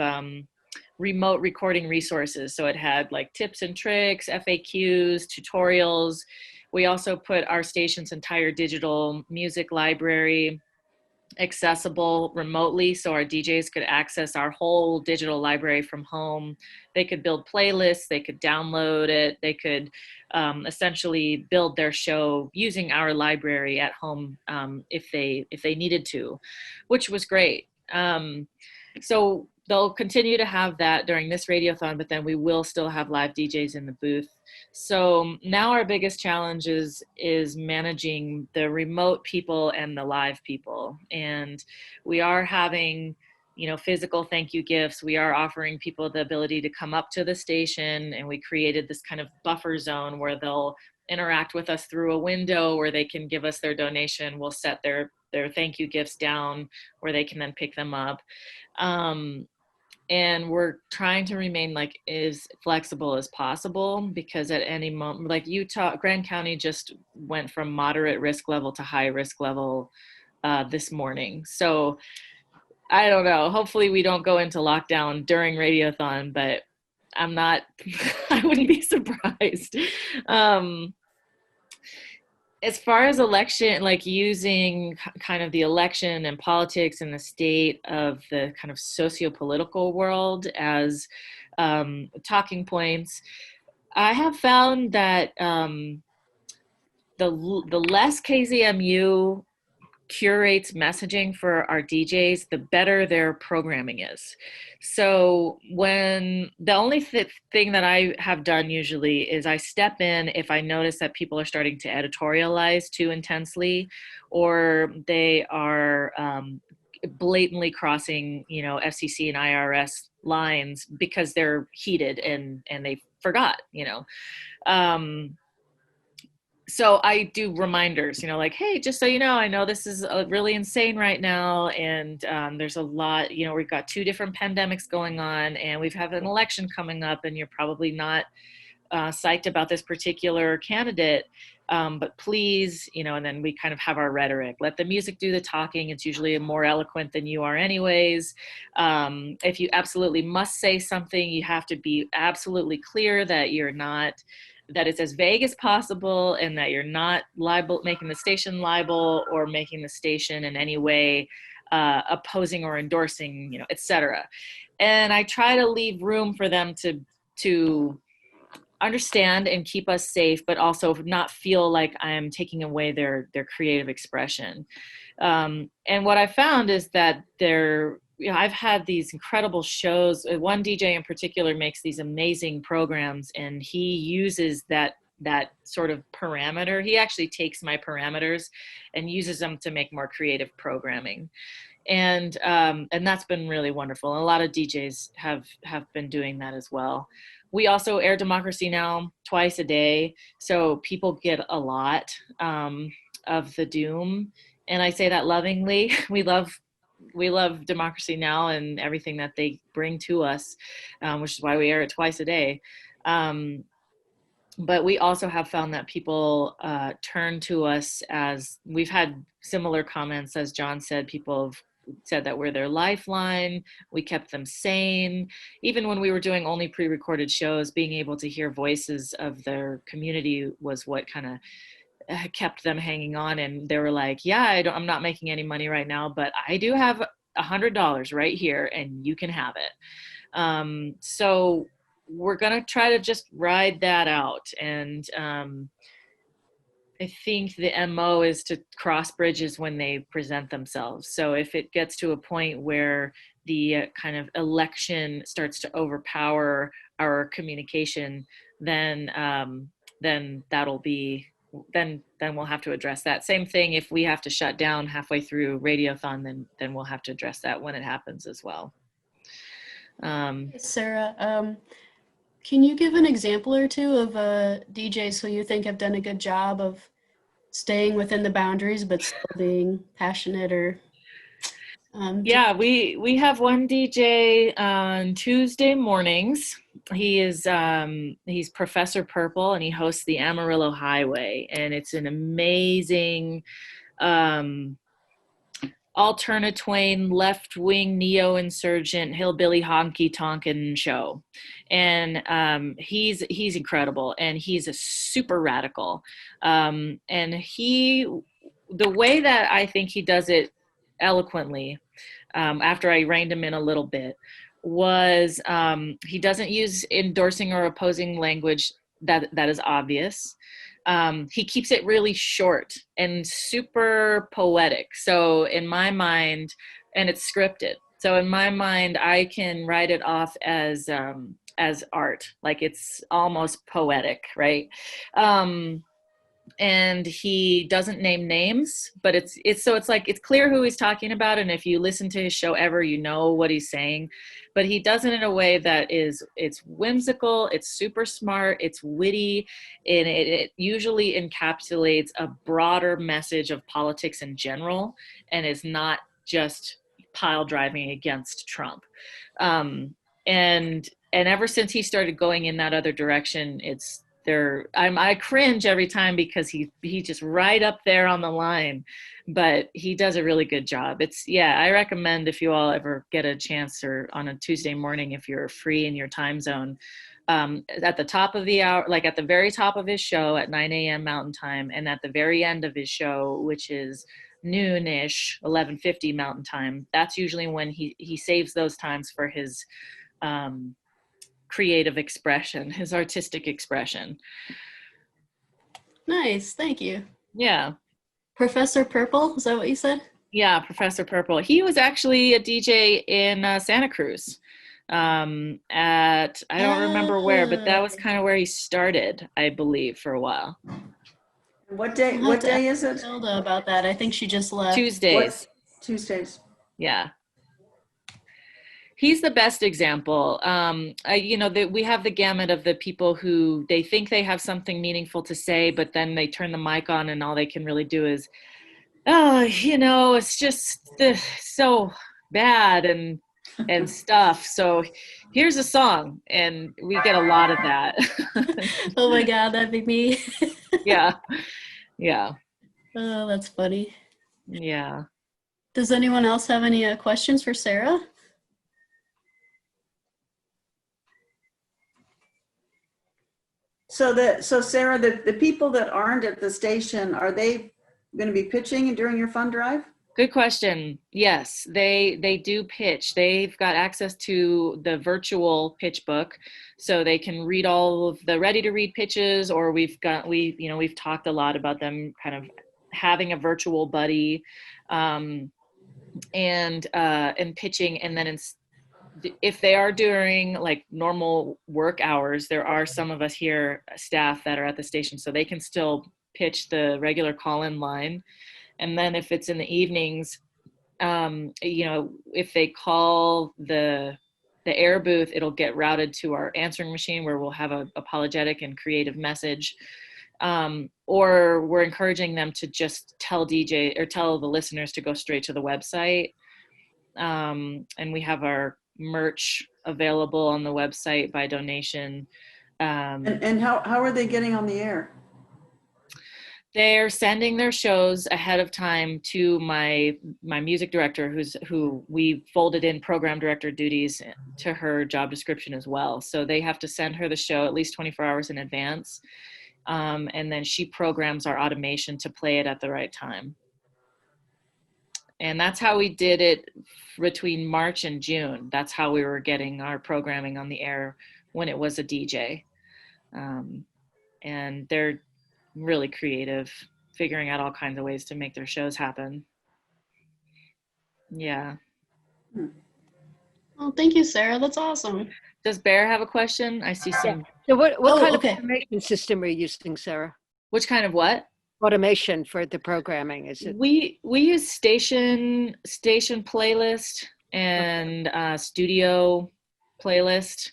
remote recording resources. So it had like tips and tricks, FAQs, tutorials. We also put our station's entire digital music library accessible remotely, so our DJs could access our whole digital library from home. They could build playlists, they could download it, they could essentially build their show using our library at home if they needed to, which was great. So they'll continue to have that during this radiothon, but then we will still have live DJs in the booth. So now our biggest challenge is managing the remote people and the live people. And we are having, physical thank you gifts. We are offering people the ability to come up to the station, and we created this kind of buffer zone where they'll interact with us through a window where they can give us their donation. We'll set their thank you gifts down where they can then pick them up. And we're trying to remain like as flexible as possible, because at any moment, like Utah, Grand County just went from moderate risk level to high risk level this morning. So I don't know, hopefully we don't go into lockdown during radiothon, but I'm not, I wouldn't be surprised. As far as election, like using kind of the election and politics and the state of the kind of socio-political world as talking points, I have found that the less KZMU curates messaging for our DJs, the better their programming is. So when the only thing that I have done usually is I step in if I notice that people are starting to editorialize too intensely, or they are blatantly crossing, you know, FCC and IRS lines because they're heated and they forgot, you know. So I do reminders, you know, like, hey, just so you know, I know this is really insane right now. And there's a lot, you know, we've got 2 different pandemics going on and we've had an election coming up and you're probably not psyched about this particular candidate. But please, you know, and then we kind of have our rhetoric. Let the music do the talking. It's usually more eloquent than you are anyways. If you absolutely must say something, you have to be absolutely clear that you're not, that it's as vague as possible and that you're not liable, making the station liable or making the station in any way opposing or endorsing, you know, et cetera. And I try to leave room for them to understand and keep us safe, but also not feel like I'm taking away their creative expression. And what I found is that you know, I've had these incredible shows. One DJ in particular makes these amazing programs, and he uses that sort of parameter. He actually takes my parameters and uses them to make more creative programming. And that's been really wonderful. And a lot of DJs have been doing that as well. We also air Democracy Now! Twice a day, so people get a lot of the doom. And I say that lovingly. We love Democracy Now! And everything that they bring to us, which is why we air it twice a day. But we also have found that people turn to us as, we've had similar comments, as John said, people have said that we're their lifeline. We kept them sane. Even when we were doing only pre-recorded shows, being able to hear voices of their community was what kind of kept them hanging on. And they were like, yeah, I'm not making any money right now, but I do have $100 right here and you can have it. So we're going to try to just ride that out. And I think the MO is to cross bridges when they present themselves. So if it gets to a point where the kind of election starts to overpower our communication, then that'll be, then we'll have to address that. Same thing if we have to shut down halfway through Radiothon, then we'll have to address that when it happens as well. Serah, can you give an example or two of DJs who you think have done a good job of staying within the boundaries but still being passionate or yeah, we have one DJ on Tuesday mornings. He is he's Professor Purple and he hosts the Amarillo Highway, and it's an amazing alternatine, left-wing, neo-insurgent, hillbilly honky-tonkin' show. And he's incredible, and he's a super radical. And the way that I think he does it eloquently, after I reined him in a little bit, was he doesn't use endorsing or opposing language that is obvious. He keeps it really short and super poetic. So in my mind, and it's scripted. So in my mind, I can write it off as art, like it's almost poetic, right? And he doesn't name names, but it's like, it's clear who he's talking about. And if you listen to his show ever, you know what he's saying, but he does it in a way that it's whimsical, it's super smart, it's witty, and it usually encapsulates a broader message of politics in general, and is not just pile driving against Trump. And ever since he started going in that other direction, it's I cringe every time because he's just right up there on the line, but he does a really good job. I recommend if you all ever get a chance or on a Tuesday morning, if you're free in your time zone, at the top of the hour, like at the very top of his show at 9 a.m. Mountain Time, and at the very end of his show, which is noonish, 11:50 Mountain Time, that's usually when he saves those times for his creative expression, his artistic expression. Nice, thank you. Yeah. Professor Purple, is that what you said? Yeah, Professor Purple. He was actually a DJ in Santa Cruz I don't remember where, but that was kind of where he started, I believe, for a while. What day We'll have to is ask it? Mathilde about that. I think she just left. Tuesdays. Tuesdays. Yeah. He's the best example. We have the gamut of the people who they think they have something meaningful to say, but then they turn the mic on and all they can really do is, it's just so bad and stuff. So here's a song, and we get a lot of that. Oh my God, that'd be me. Yeah. Oh, that's funny. Yeah. Does anyone else have any questions for Serah? So Serah, the people that aren't at the station, are they going to be pitching during your fund drive? Good question. Yes, they do pitch. They've got access to the virtual pitch book, so they can read all of the ready to read pitches, or we've talked a lot about them kind of having a virtual buddy and pitching. And then if they are during like normal work hours, there are some of us here, staff, that are at the station, so they can still pitch the regular call-in line. And then if it's in the evenings, if they call the air booth, it'll get routed to our answering machine where we'll have a apologetic and creative message. Or we're encouraging them to just tell the listeners to go straight to the website. And we have our merch available on the website by donation. And how are they getting on the air? They're sending their shows ahead of time to my music director, who we folded in program director duties to her job description as well. So they have to send her the show at least 24 hours in advance. And then she programs our automation to play it at the right time. And that's how we did it between March and June. That's how we were getting our programming on the air when it was a DJ. And they're really creative, figuring out all kinds of ways to make their shows happen. Yeah. Well, thank you, Serah. That's awesome. Does Behr have a question? I see some. So what kind of automation system are you using, Serah? Which kind of what? Automation for the programming, is it? We use station playlist and studio playlist.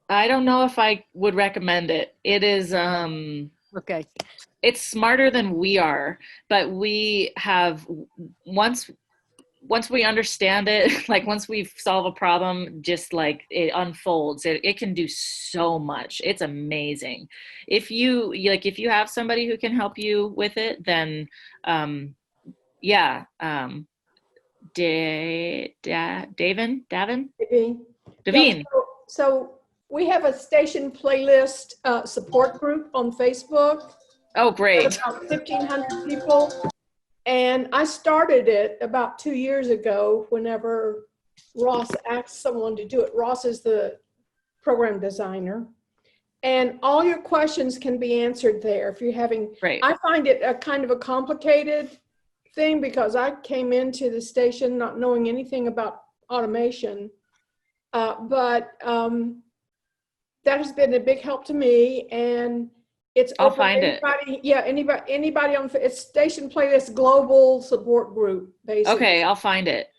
I don't know if I would recommend it. It is okay. It's smarter than we are, but we have once we understand it, like once we solve a problem, just like it unfolds, it can do so much. It's amazing. If you have somebody who can help you with it, then Davin. So we have a station playlist support group on Facebook. Oh, great. About 1,500 people. And I started it about 2 years ago whenever Ross asked someone to do it. Ross is the program designer. And all your questions can be answered there. If you're having, I find it a kind of a complicated thing because I came into the station not knowing anything about automation. But that has been a big help to me, and it's I'll find it. Yeah, anybody on it's Station Playlist Global Support Group, basically. Okay, I'll find it.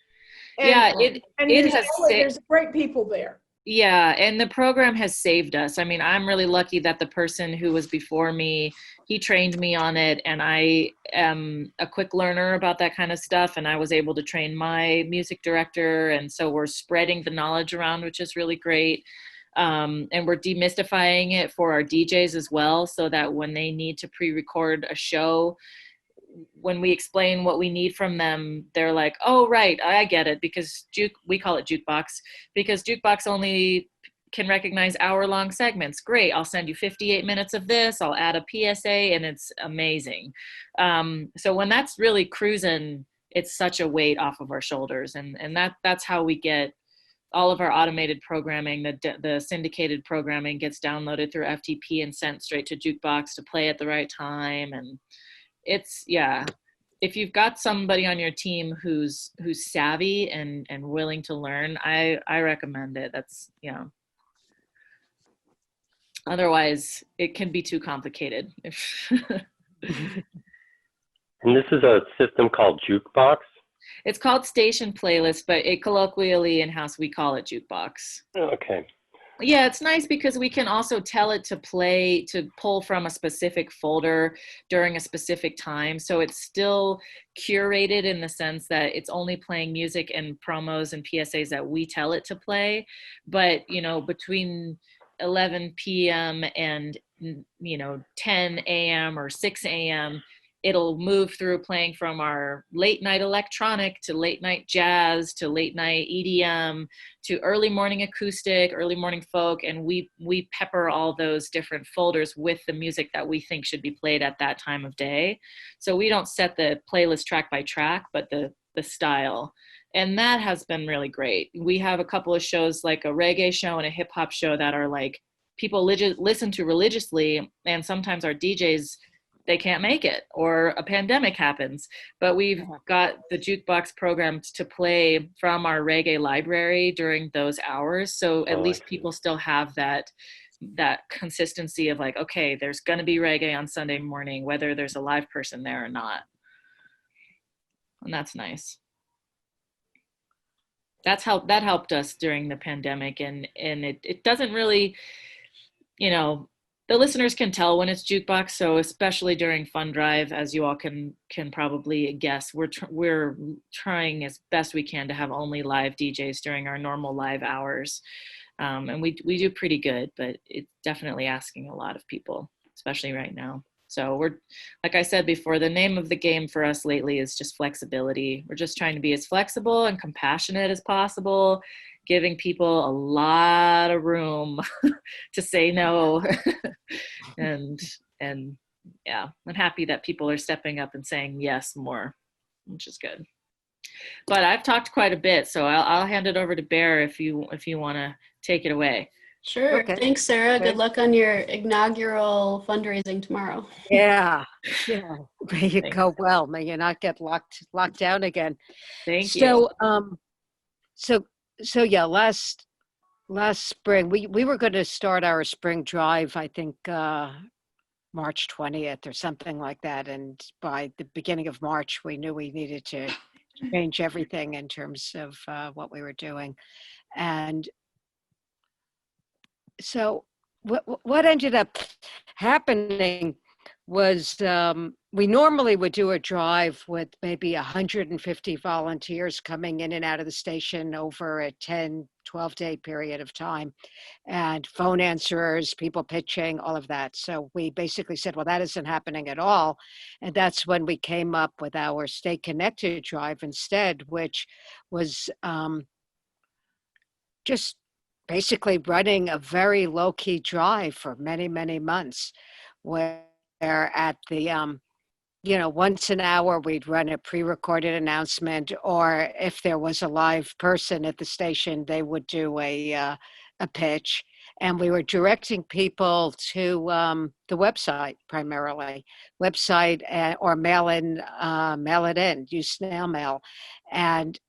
And there's great people there. Yeah, and the program has saved us. I mean, I'm really lucky that the person who was before me, he trained me on it, and I am a quick learner about that kind of stuff, and I was able to train my music director, and so we're spreading the knowledge around, which is really great. And we're demystifying it for our DJs as well, so that when they need to pre-record a show, when we explain what we need from them, they're like, oh, right, I get it, because we call it jukebox, because jukebox only can recognize hour-long segments. Great, I'll send you 58 minutes of this, I'll add a PSA, and it's amazing. So when that's really cruising, it's such a weight off of our shoulders, and that's how we get all of our automated programming. The syndicated programming gets downloaded through FTP and sent straight to jukebox to play at the right time. And it's, yeah, if you've got somebody on your team who's savvy and willing to learn, I recommend it. That's, otherwise it can be too complicated. And this is a system called Jukebox? It's called Station Playlist, but colloquially in-house we call it Jukebox. Okay. Yeah, it's nice because we can also tell it to pull from a specific folder during a specific time. So it's still curated in the sense that it's only playing music and promos and PSAs that we tell it to play. But, between 11 p.m. and, 10 a.m. or 6 a.m., it'll move through playing from our late night electronic to late night jazz to late night EDM to early morning acoustic, early morning folk. And we pepper all those different folders with the music that we think should be played at that time of day. So we don't set the playlist track by track, but the style. And that has been really great. We have a couple of shows, like a reggae show and a hip hop show, that are like people listen to religiously. And sometimes our DJs, they can't make it, or a pandemic happens, but we've got the jukebox programmed to play from our reggae library during those hours. So at least people still have that consistency of like, okay, there's going to be reggae on Sunday morning, whether there's a live person there or not. And that's nice. That helped us during the pandemic. And it doesn't really, the listeners can tell when it's jukebox. So especially during Fund Drive, as you all can probably guess, we're trying as best we can to have only live DJs during our normal live hours. And we do pretty good, but it's definitely asking a lot of people, especially right now. So we're, like I said before, the name of the game for us lately is just flexibility. We're just trying to be as flexible and compassionate as possible, giving people a lot of room to say no. and yeah, I'm happy that people are stepping up and saying yes more, which is good. But I've talked quite a bit, so I'll hand it over to Behr if you want to take it away. Sure. Okay. Thanks, Serah. Good luck on your inaugural fundraising tomorrow. Yeah. May you Thanks. go well. May you not get locked down again. Thank you. So yeah, last spring we were going to start our spring drive, I think March 20th or something like that, and by the beginning of March we knew we needed to change everything in terms of what we were doing. And so what ended up happening was we normally would do a drive with maybe 150 volunteers coming in and out of the station over a 10, 12-day period of time, and phone answerers, people pitching, all of that. So we basically said, well, that isn't happening at all. And that's when we came up with our Stay Connected drive instead, which was just basically running a very low-key drive for many, many months, where at the once an hour we'd run a pre-recorded announcement, or if there was a live person at the station, they would do a pitch, and we were directing people to the website, primarily website, or mail it in, use snail mail, and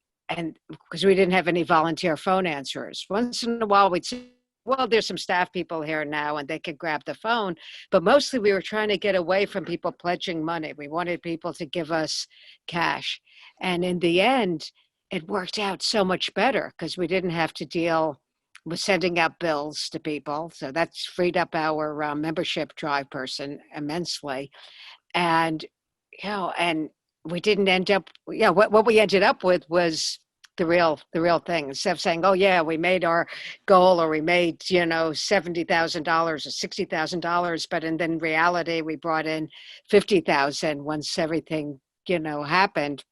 because we didn't have any volunteer phone answerers. Once in a while we'd say, well, there's some staff people here now and they could grab the phone, but mostly we were trying to get away from people pledging money. We wanted people to give us cash. And in the end, it worked out so much better because we didn't have to deal with sending out bills to people. So that's freed up our membership drive person immensely. And, and we didn't end up, what we ended up with was the real thing, instead of saying, oh yeah, we made our goal, or we made, $70,000 or $60,000, but then in reality we brought in 50,000 once everything happened.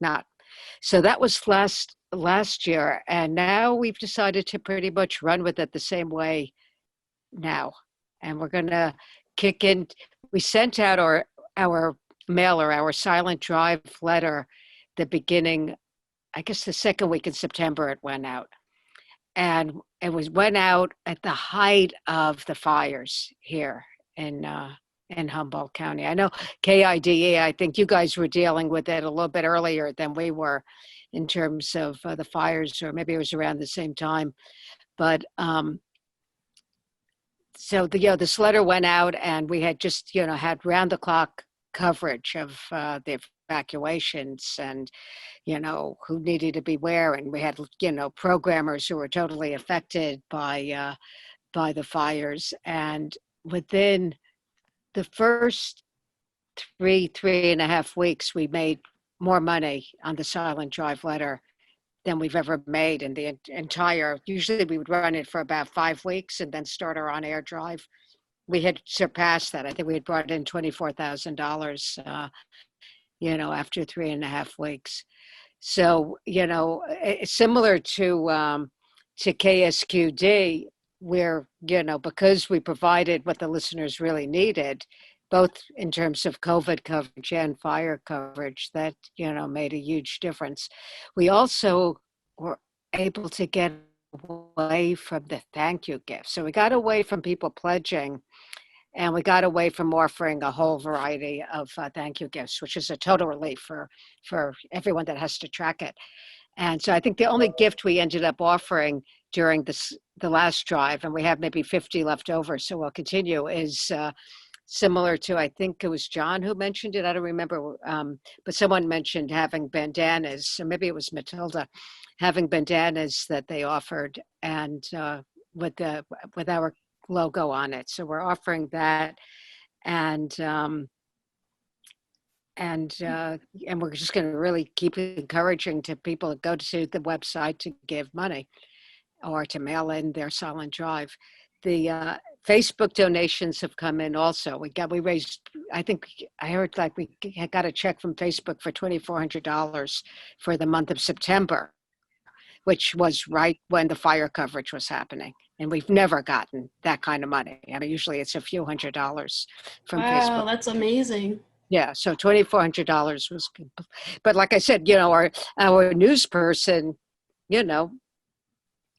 Not. So that was last year, and now we've decided to pretty much run with it the same way now, and we're gonna kick in. We sent out our mailer, our silent drive letter, the beginning, I guess the second week in September it went out. And went out at the height of the fires here in Humboldt County. I know KIDE, I think you guys were dealing with it a little bit earlier than we were in terms of the fires, or maybe it was around the same time. But so this letter went out, and we had just had round the clock coverage of the evacuations, and who needed to be where, and we had programmers who were totally affected by the fires. And within the first three and a half weeks, we made more money on the silent drive letter than we've ever made in the entire. Usually we would run it for about 5 weeks and then start our on-air drive. We had surpassed that. I think we had brought in $24,000 after 3.5 weeks. So similar to KSQD, where because we provided what the listeners really needed, both in terms of COVID coverage and fire coverage, that made a huge difference. We also were able to get away from the thank you gifts. So we got away from people pledging, and we got away from offering a whole variety of thank you gifts, which is a total relief for everyone that has to track it. And so I think the only gift we ended up offering during the last drive, and we have maybe 50 left over, so we'll continue, is similar to, I think it was John who mentioned it, I don't remember, but someone mentioned having bandanas, or maybe it was Mathilde, having bandanas that they offered, and with our logo on it. So we're offering that, and we're just going to really keep encouraging to people to go to the website to give money or to mail in their silent drive. The Facebook donations have come in also. We raised, I think I heard like we got a check from Facebook for $2,400 for the month of September, which was right when the fire coverage was happening. And we've never gotten that kind of money. I mean, usually it's a few $100s from Facebook. Wow, that's amazing. Yeah, so $2,400 was good. But like I said, our news person,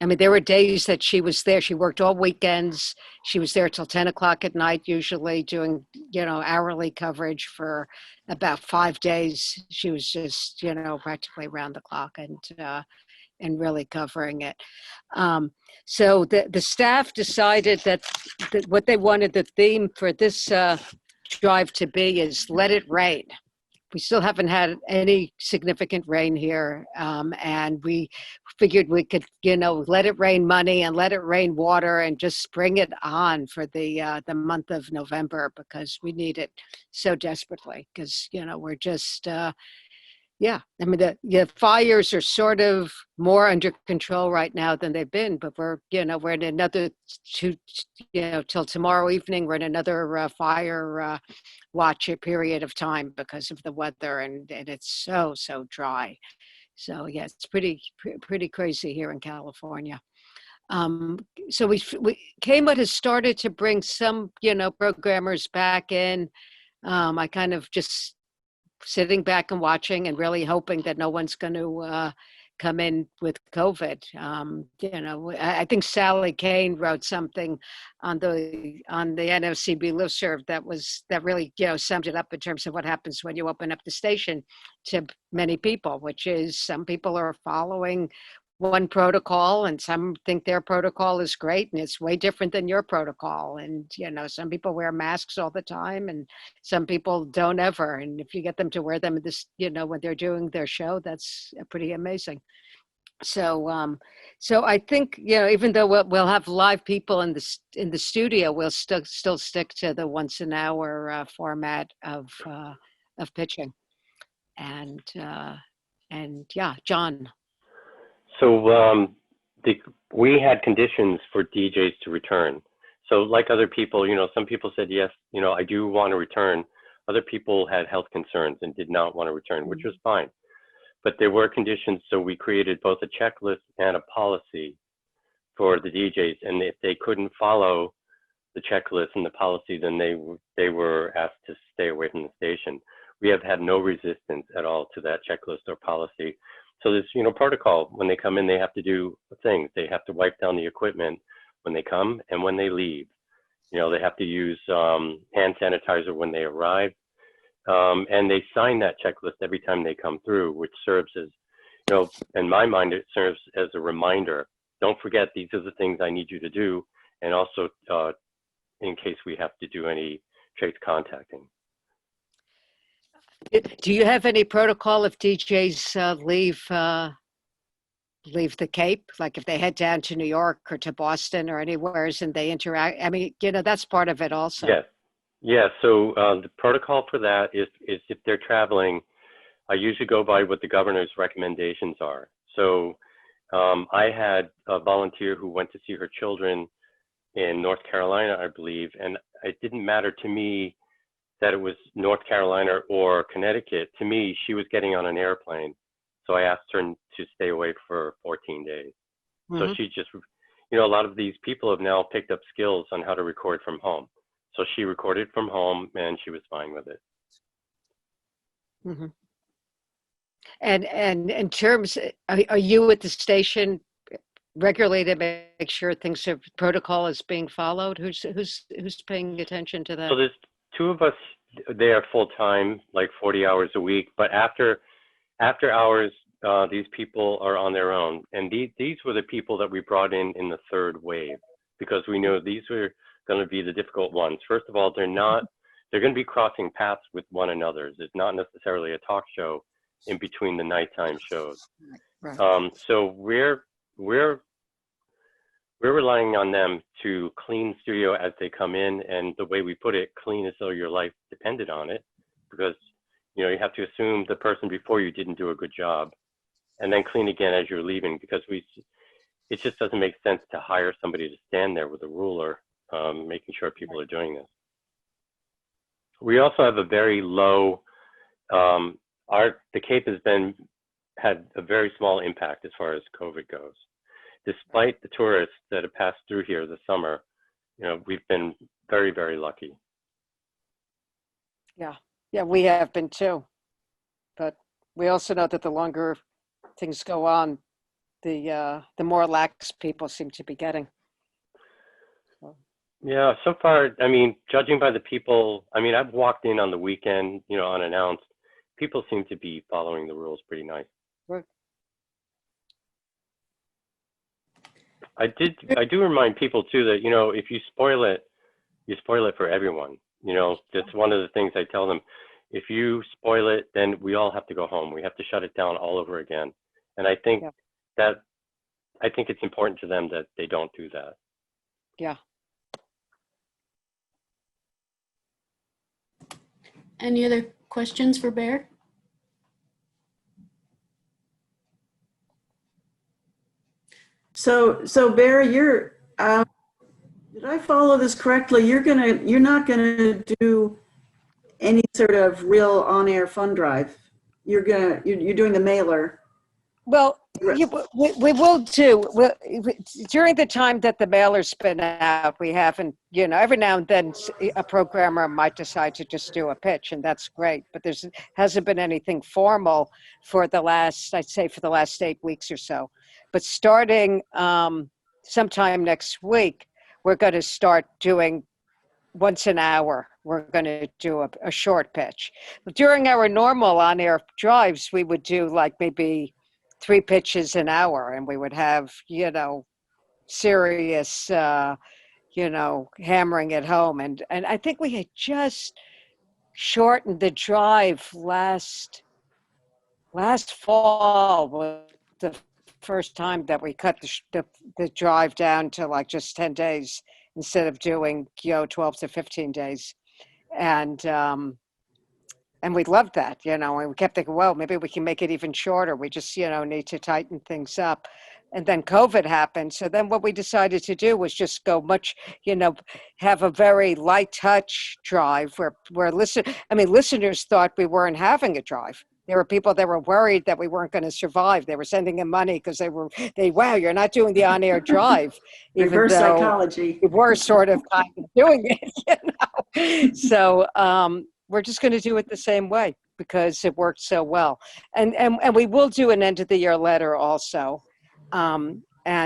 I mean, there were days that she was there. She worked all weekends. She was there till 10 o'clock at night, usually doing, hourly coverage for about 5 days. She was just, practically around the clock and really covering it. So the staff decided that what they wanted the theme for this drive to be is "Let It Rain." We still haven't had any significant rain here, and we figured we could, let it rain money and let it rain water, and just bring it on for the month of November, because we need it so desperately. Because we're just, I mean, the fires are sort of more under control right now than they've been, but we're in another till tomorrow evening, we're in another fire watch period of time because of the weather, and it's so dry. So yeah, it's pretty crazy here in California. So KMUD has started to bring some programmers back in. I kind of just sitting back and watching and really hoping that no one's going to come in with COVID. I think Sally Kane wrote something on the NOCB listserv that really summed it up in terms of what happens when you open up the station to many people, which is some people are following one protocol, and some think their protocol is great and it's way different than your protocol. And some people wear masks all the time, and some people don't ever. And if you get them to wear them when they're doing their show, that's pretty amazing. So I think even though we'll have live people in the studio, we'll still stick to the once an hour format of pitching. And yeah, John. We had conditions for DJs to return. So like other people, some people said, yes, I do want to return. Other people had health concerns and did not want to return, which was fine. But there were conditions, so we created both a checklist and a policy for the DJs. And if they couldn't follow the checklist and the policy, then they were asked to stay away from the station. We have had no resistance at all to that checklist or policy. So there's, protocol. When they come in, they have to do things. They have to wipe down the equipment when they come and when they leave. They have to use hand sanitizer when they arrive. And they sign that checklist every time they come through, which serves as, in my mind, it serves as a reminder. Don't forget, these are the things I need you to do. And also, in case we have to do any trace contacting. Do you have any protocol if DJs leave the Cape? Like if they head down to New York or to Boston or anywhere and they interact? I mean, that's part of it also. Yes. Yeah, so the protocol for that is if they're traveling, I usually go by what the governor's recommendations are. So I had a volunteer who went to see her children in North Carolina, I believe, and it didn't matter to me that it was North Carolina or Connecticut. To me, she was getting on an airplane. So I asked her to stay away for 14 days. Mm-hmm. So she just, a lot of these people have now picked up skills on how to record from home. So she recorded from home and she was fine with it. Mm-hmm. And in terms, are you at the station regularly to make sure protocol is being followed? Who's paying attention to that? So there's two of us there full time, like 40 hours a week. But after hours, these people are on their own. And these were the people that we brought in the third wave, because we knew these were going to be the difficult ones. First of all, they're going to be crossing paths with one another. There's not necessarily a talk show in between the nighttime shows. Right. So we're relying on them to clean the studio as they come in, and the way we put it, clean as though your life depended on it, because you have to assume the person before you didn't do a good job, and then clean again as you're leaving, because it just doesn't make sense to hire somebody to stand there with a ruler, making sure people are doing this. We also have a very low, the Cape has had a very small impact as far as COVID goes. Despite the tourists that have passed through here this summer, we've been very, very lucky. Yeah, we have been too. But we also know that the longer things go on, the more lax people seem to be getting. Yeah, so far, judging by the people, I've walked in on the weekend, unannounced. People seem to be following the rules pretty nice. Right. I do remind people too that, if you spoil it for everyone. That's one of the things I tell them. If you spoil it, then we all have to go home. We have to shut it down all over again. And I think it's important to them that they don't do that. Yeah. Any other questions for Behr? So Behr, did I follow this correctly? You're not gonna do any sort of real on-air fund drive. You're doing the mailer. Well, we will do. During the time that the mailer's been out, we haven't, every now and then a programmer might decide to just do a pitch, and that's great. But hasn't been anything formal for the last 8 weeks or so. But starting sometime next week, we're going to start doing once an hour. We're going to do a short pitch. During our normal on-air drives, we would do like maybe 3 pitches an hour, and we would have, serious, hammering it home. And I think we had just shortened the drive last fall was the first time that we cut the drive down to like just 10 days instead of doing, 12 to 15 days. And And we loved that, and we kept thinking, well, maybe we can make it even shorter. We just, need to tighten things up. And then COVID happened. So then what we decided to do was just go much, have a very light touch drive where listeners thought we weren't having a drive. There were people that were worried that we weren't going to survive. They were sending in money because wow, you're not doing the on-air drive. Even Reverse though psychology. we were sort of kind of doing it, So we're just going to do it the same way because it worked so well. And we will do an end of the year letter also. And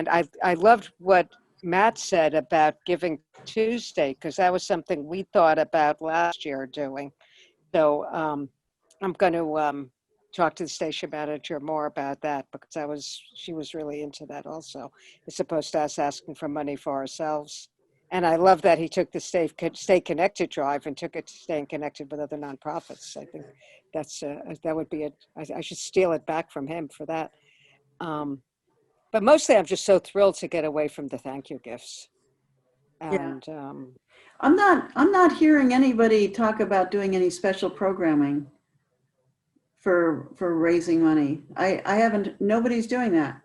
I loved what Matt said about Giving Tuesday, because that was something we thought about last year doing. So I'm going to talk to the station manager more about that, because she was really into that also, as opposed to us asking for money for ourselves. And I love that he took the Stay Connected drive and took it to staying connected with other nonprofits. I think that would be I should steal it back from him for that. But mostly I'm just so thrilled to get away from the thank you gifts. And I'm not hearing anybody talk about doing any special programming for raising money. I haven't, nobody's doing that.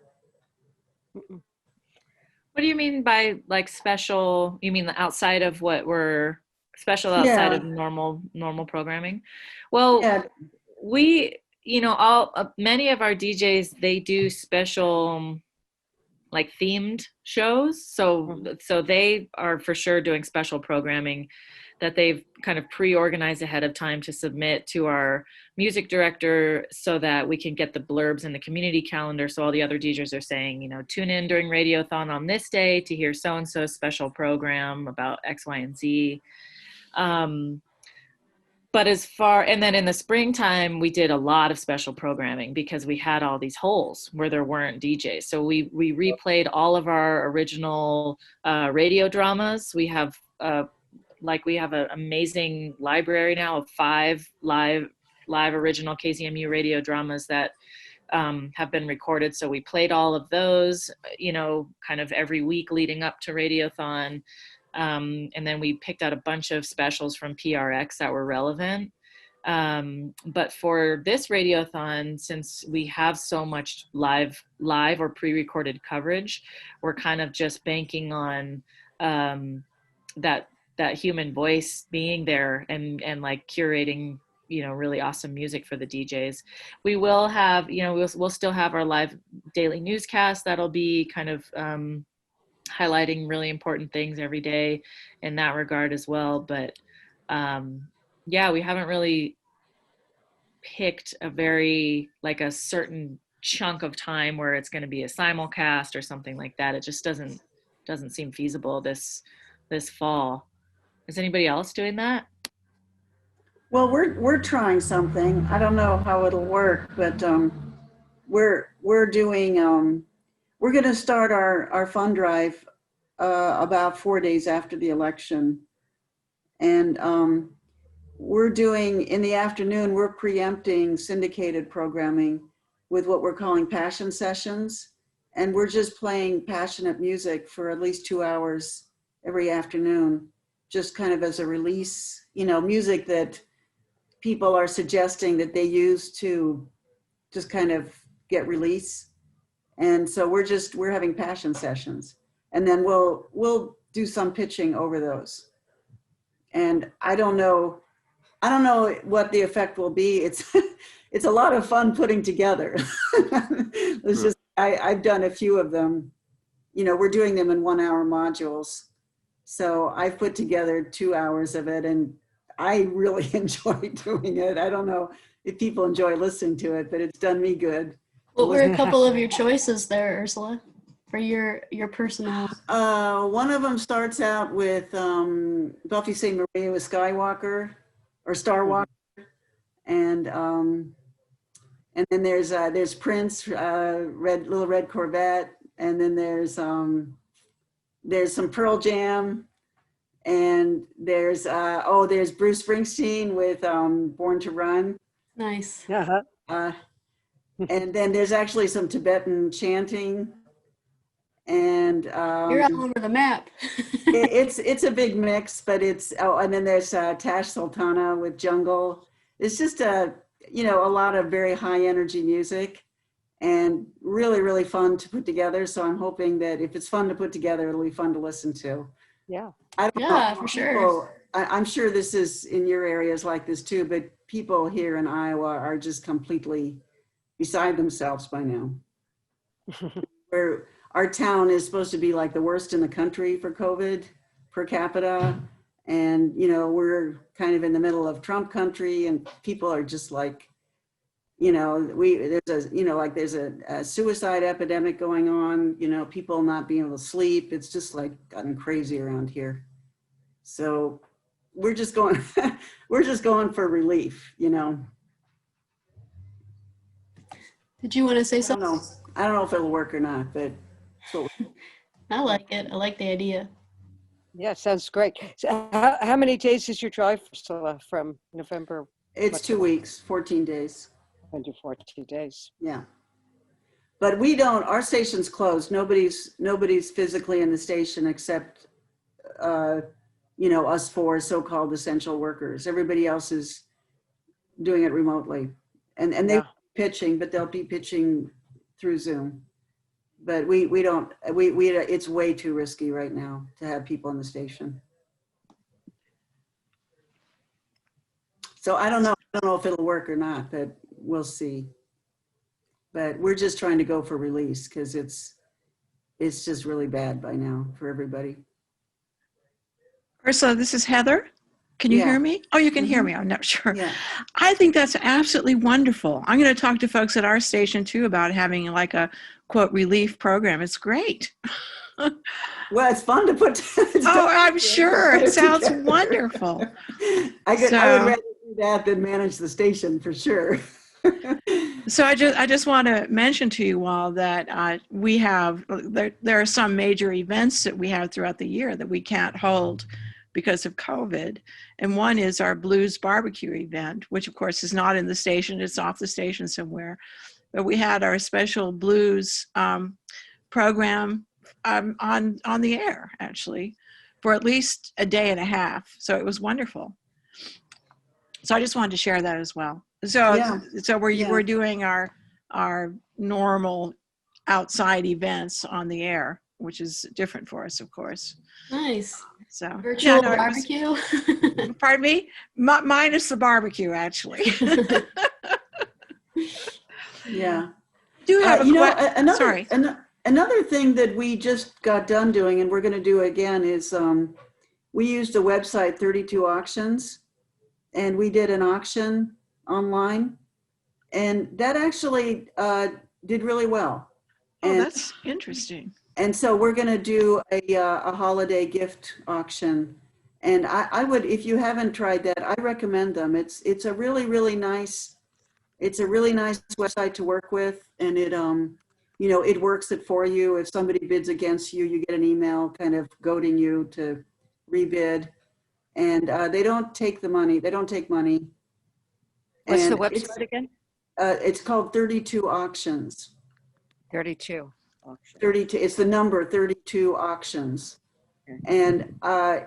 What do you mean by like special? You mean outside of what we're special outside of normal programming? Well, we, many of our DJs, they do special like themed shows. So they are for sure doing special programming that they've kind of pre-organized ahead of time to submit to our music director so that we can get the blurbs in the community calendar. So all the other DJs are saying, tune in during Radiothon on this day to hear so-and-so special program about X, Y, and Z. But and then in the springtime, we did a lot of special programming because we had all these holes where there weren't DJs. So we replayed all of our original radio dramas. We have an amazing library now of 5 live original KZMU radio dramas that have been recorded. So we played all of those, kind of every week leading up to Radiothon. And then we picked out a bunch of specials from PRX that were relevant. But for this Radiothon, since we have so much live or pre-recorded coverage, we're kind of just banking on that human voice being there and like curating, really awesome music for the DJs. We will have, we'll still have our live daily newscast that'll be kind of highlighting really important things every day in that regard as well. But we haven't really picked a certain chunk of time where it's going to be a simulcast or something like that. It just doesn't seem feasible this fall. Is anybody else doing that? Well, we're trying something. I don't know how it'll work, but we're doing we're going to start our fund drive about 4 days after the election, and we're doing in the afternoon. We're preempting syndicated programming with what we're calling passion sessions, and we're just playing passionate music for at least 2 hours every afternoon, just kind of as a release, music that people are suggesting that they use to just kind of get release. And so we're having passion sessions, and then we'll do some pitching over those. And I don't know what the effect will be. It's a lot of fun putting together. It's just, I've done a few of them. We're doing them in 1 hour modules. So I've put together 2 hours of it, and I really enjoy doing it. I don't know if people enjoy listening to it, but it's done me good. What were a couple of your choices there, Ursula, for your personal? One of them starts out with Buffy St. Maria with Skywalker or Starwalker, and then there's Prince, Little Red Corvette, and then there's some Pearl Jam, and there's Bruce Springsteen with Born to Run. Nice. And then there's actually some Tibetan chanting, and you're all over the map. it's a big mix, but and then there's Tash Sultana with Jungle, it's just a lot of very high energy music and really, really fun to put together. So I'm hoping that if it's fun to put together, it'll be fun to listen to. Yeah. I don't Yeah, know, for sure. I'm sure this is in your areas like this too, but people here in Iowa are just completely beside themselves by now. Where our town is supposed to be like the worst in the country for COVID per capita. And, we're kind of in the middle of Trump country and people are just like, there's a suicide epidemic going on, people not being able to sleep. It's just like gotten crazy around here. So we're just going, for relief, Did you want to say I don't something? know. I don't know if it'll work or not, but I like it. I like the idea. Yeah, sounds great. So how many days is your drive from November? it's 2 weeks, 14 days. Under 14 days. Yeah. But our station's closed. Nobody's physically in the station except, us four so-called essential workers. Everybody else is doing it remotely. And they're pitching, but they'll be pitching through Zoom. But it's way too risky right now to have people in the station. So I don't know if it'll work or not, but we'll see. But we're just trying to go for release because it's just really bad by now for everybody. Ursula, this is Heather. Can you Yeah. hear me? Oh, you can hear me. I'm not sure. Yeah. I think that's absolutely wonderful. I'm going to talk to folks at our station too about having like a quote relief program. It's great. Well, it's fun to put. Oh, I'm sure. It sounds wonderful. I would rather do that than manage the station for sure. So I just want to mention to you all that we have, there are some major events that we have throughout the year that we can't hold because of COVID. And one is our blues barbecue event, which of course is not in the station, it's off the station somewhere. But we had our special blues program on the air actually for at least a day and a half. So it was wonderful. So I just wanted to share that as well. So Yeah. so we're doing our normal outside events on the air, which is different for us, of course. Nice. So Virtual barbecue. Pardon me? Minus the barbecue, actually. Yeah. Do have sorry. Another thing that we just got done doing, and we're going to do again, is we used a website, 32 Auctions, and we did an auction online, and that actually did really well. Oh, that's interesting. And so we're going to do a holiday gift auction, and I would, if you haven't tried that, I recommend them. It's a really, really nice. It's a really nice website to work with, and it it works it for you. If somebody bids against you, you get an email kind of goading you to rebid, and they don't take the money. They don't take money. What's the website again? It's called 32 Auctions. 32. 32. It's the number 32 Auctions. And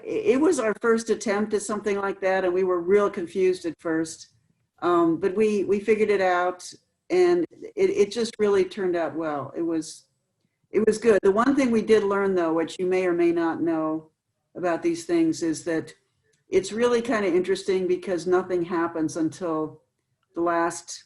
it was our first attempt at something like that, and we were real confused at first. But we figured it out, and it just really turned out well. It was good. The one thing we did learn, though, which you may or may not know about these things, is that it's really kind of interesting because nothing happens until the last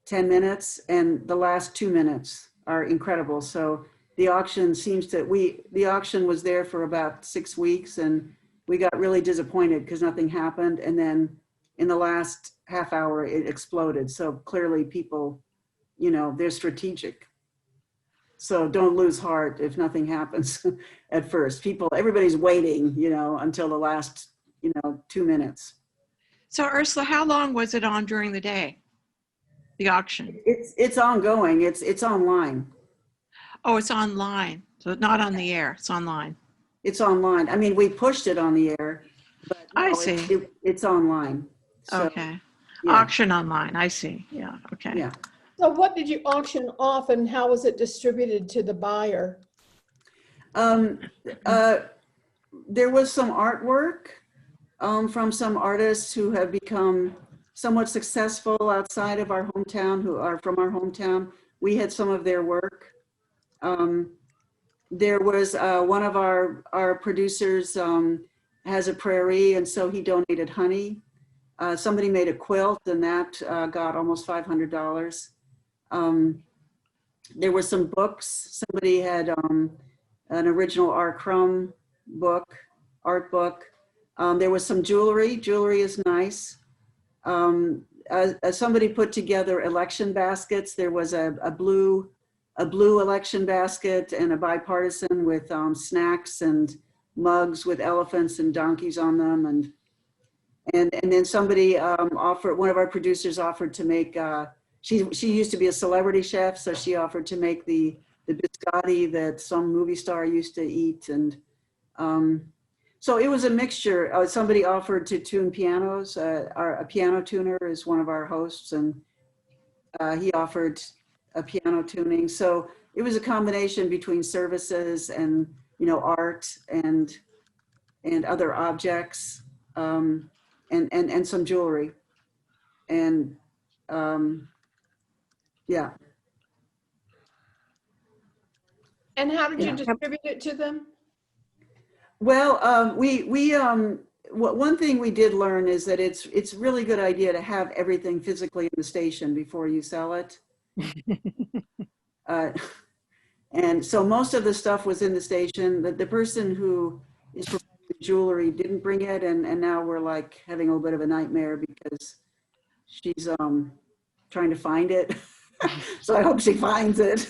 10 minutes, and the last 2 minutes are incredible. So the auction the auction was there for about 6 weeks, and we got really disappointed because nothing happened. And then in the last half hour, it exploded. So clearly people, they're strategic. So don't lose heart if nothing happens at first. Everybody's waiting, until the last, 2 minutes. So Ursula, how long was it on during the day? The auction? It's ongoing. It's online. Oh, it's online. So not on the air. It's online. It's online. I mean, we pushed it on the air, but I see. It's online. So, okay. Yeah. Auction online. I see. Yeah. Okay. Yeah. So what did you auction off and how was it distributed to the buyer? There was some artwork from some artists who have become somewhat successful outside of our hometown, who are from our hometown. We had some of their work. There was one of our producers has a prairie, and so he donated honey. Somebody made a quilt, and that got almost $500. There were some books. Somebody had an original R. Crumb book, art book. There was some jewelry. Jewelry is nice. Somebody put together election baskets. There was a blue election basket and a bipartisan with snacks and mugs with elephants and donkeys on them. And then somebody offered, one of our producers offered to make, she used to be a celebrity chef, so she offered to make the biscotti that some movie star used to eat. And so it was a mixture. Somebody offered to tune pianos. A piano tuner is one of our hosts, and he offered a piano tuning. So it was a combination between services and, you know, art and other objects, and some jewelry. And yeah. And how did you distribute it to them? Well, one thing we did learn is that it's really good idea to have everything physically in the station before you sell it. And so most of the stuff was in the station. The person who is providing the jewelry didn't bring it, and now we're like having a little bit of a nightmare because she's trying to find it. So I hope she finds it.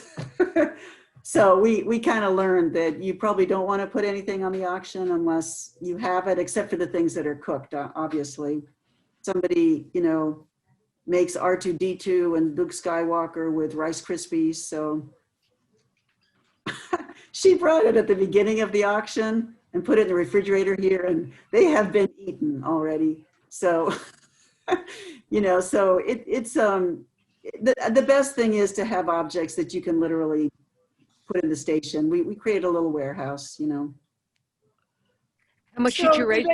So we kind of learned that you probably don't want to put anything on the auction unless you have it, except for the things that are cooked, obviously. Somebody, you know, makes R2-D2 and Luke Skywalker with Rice Krispies. So she brought it at the beginning of the auction and put it in the refrigerator here, and they have been eaten already. So, you know, so it's the best thing is to have objects that you can literally put in the station. We create a little warehouse, you know. How much did you raise?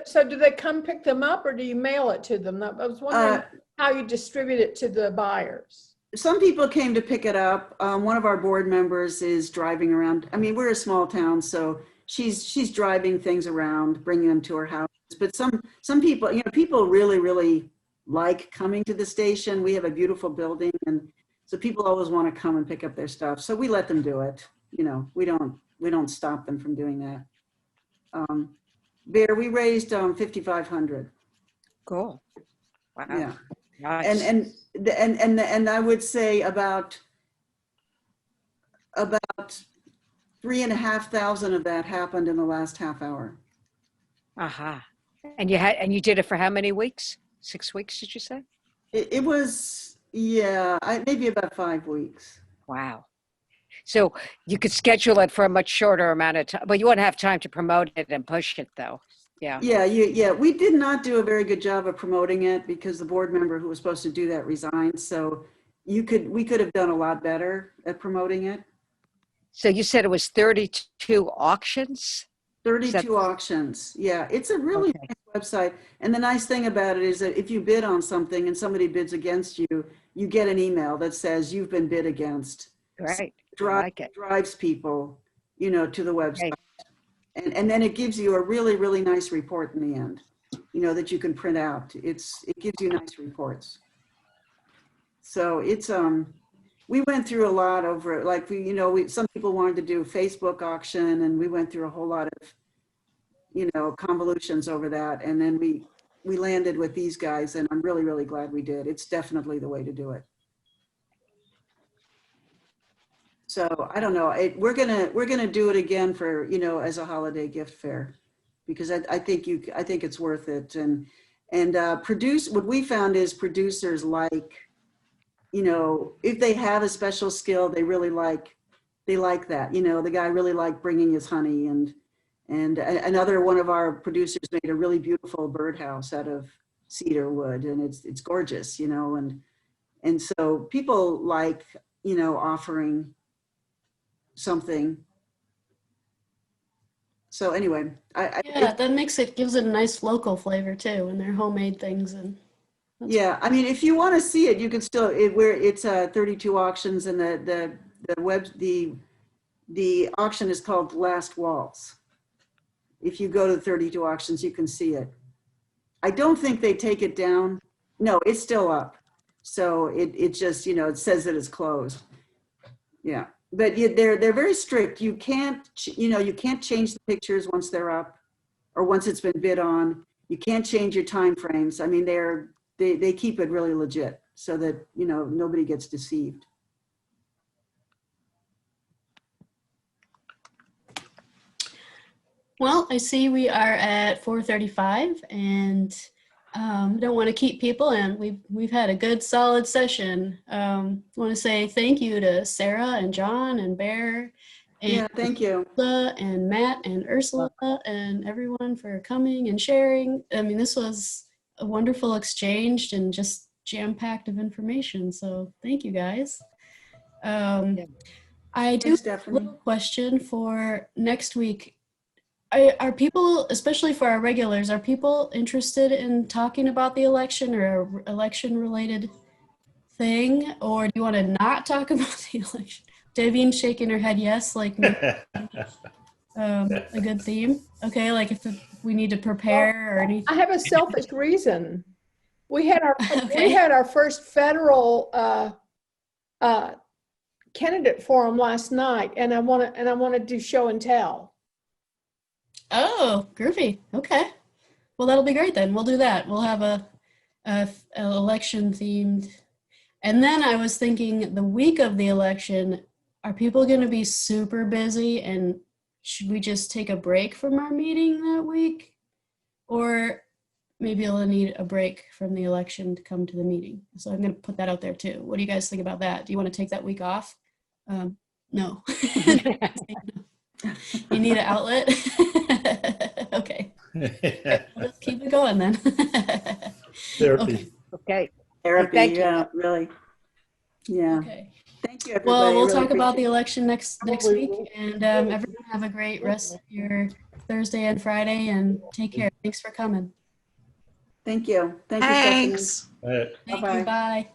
So do they come pick them up, or do you mail it to them? I was wondering how you distribute it to the buyers. Some people came to pick it up. One of our board members is driving around. I mean, we're a small town, so she's driving things around, bringing them to her house. But some people, you know, people really like coming to the station. We have a beautiful building, and so people always want to come and pick up their stuff. So we let them do it. You know, we don't stop them from doing that. Behr, we raised $5,500. Cool. Wow. Yeah. Nice. And I would say about 3,500 of that happened in the last half hour. Aha. And you did it for how many weeks? 6 weeks, did you say? It was, yeah, maybe about 5 weeks. Wow. So you could schedule it for a much shorter amount of time, but you wouldn't have time to promote it and push it though. Yeah. Yeah. We did not do a very good job of promoting it because the board member who was supposed to do that resigned. So we could have done a lot better at promoting it. So you said it was 32 auctions? 32 auctions. Yeah, it's a really nice website. And the nice thing about it is that if you bid on something and somebody bids against you, you get an email that says you've been bid against. Right. So it drives people, you know, to the website. Right. And then it gives you a really nice report in the end, you know, that you can print out. It gives you nice reports. So it's, we went through a lot over, like, some people wanted to do Facebook auction, and we went through a whole lot of, you know, convolutions over that. And then we landed with these guys, and I'm really glad we did. It's definitely the way to do it. So I don't know, we're gonna do it again for, you know, as a holiday gift fair, because I think it's worth it. And what we found is producers like, you know, if they have a special skill, they like that. You know, the guy really liked bringing his honey, and another one of our producers made a really beautiful birdhouse out of cedar wood, and it's gorgeous, you know, and so people like, you know, offering something. So anyway, that gives it a nice local flavor too, when they're homemade things, and Yeah, I mean, if you want to see it, you can still, it's 32 auctions, and the auction is called Last Waltz. If you go to 32 auctions, you can see it. I don't think they take it down. No, it's still up. So it just, it says that it's closed. Yeah, but they're very strict. You can't, you can't change the pictures once they're up or once it's been bid on. You can't change your time frames. I mean, they keep it really legit so that, nobody gets deceived. Well, I see we are at 4:35, and don't want to keep people, and we've had a good solid session. Want to say thank you to Sarah and John and Behr and Yeah, thank you. Ursula and Matt and Ursula and everyone for coming and sharing. I mean, this was a wonderful exchange and just jam-packed of information. So thank you guys. I do have a little question for next week. Are people, especially for our regulars, are people interested in talking about the election or election related thing? Or do you want to not talk about the election? Davine's shaking her head yes, like a good theme. Okay, like if we need to prepare or anything. I have a selfish reason. We had our Okay. we had our first federal candidate forum last night, and I want to do show and tell. Oh, groovy. Okay. Well, that'll be great then. We'll do that. We'll have a election themed. And then I was thinking the week of the election, are people going to be super busy, and should we just take a break from our meeting that week? Or maybe you'll need a break from the election to come to the meeting. So I'm going to put that out there too. What do you guys think about that? Do you want to take that week off? No. You need an outlet? Okay. Let's keep it going then. Therapy. Okay. Therapy, Thank you. yeah, really. Yeah. Okay. Thank you, everybody. Well, I we'll really talk about the appreciate election next week, and everyone have a great rest of your Thursday and Friday, and take care. Thanks for coming. Thank you. Thank you, Stephanie. Thanks. All right. Thank Bye-bye. you. Bye.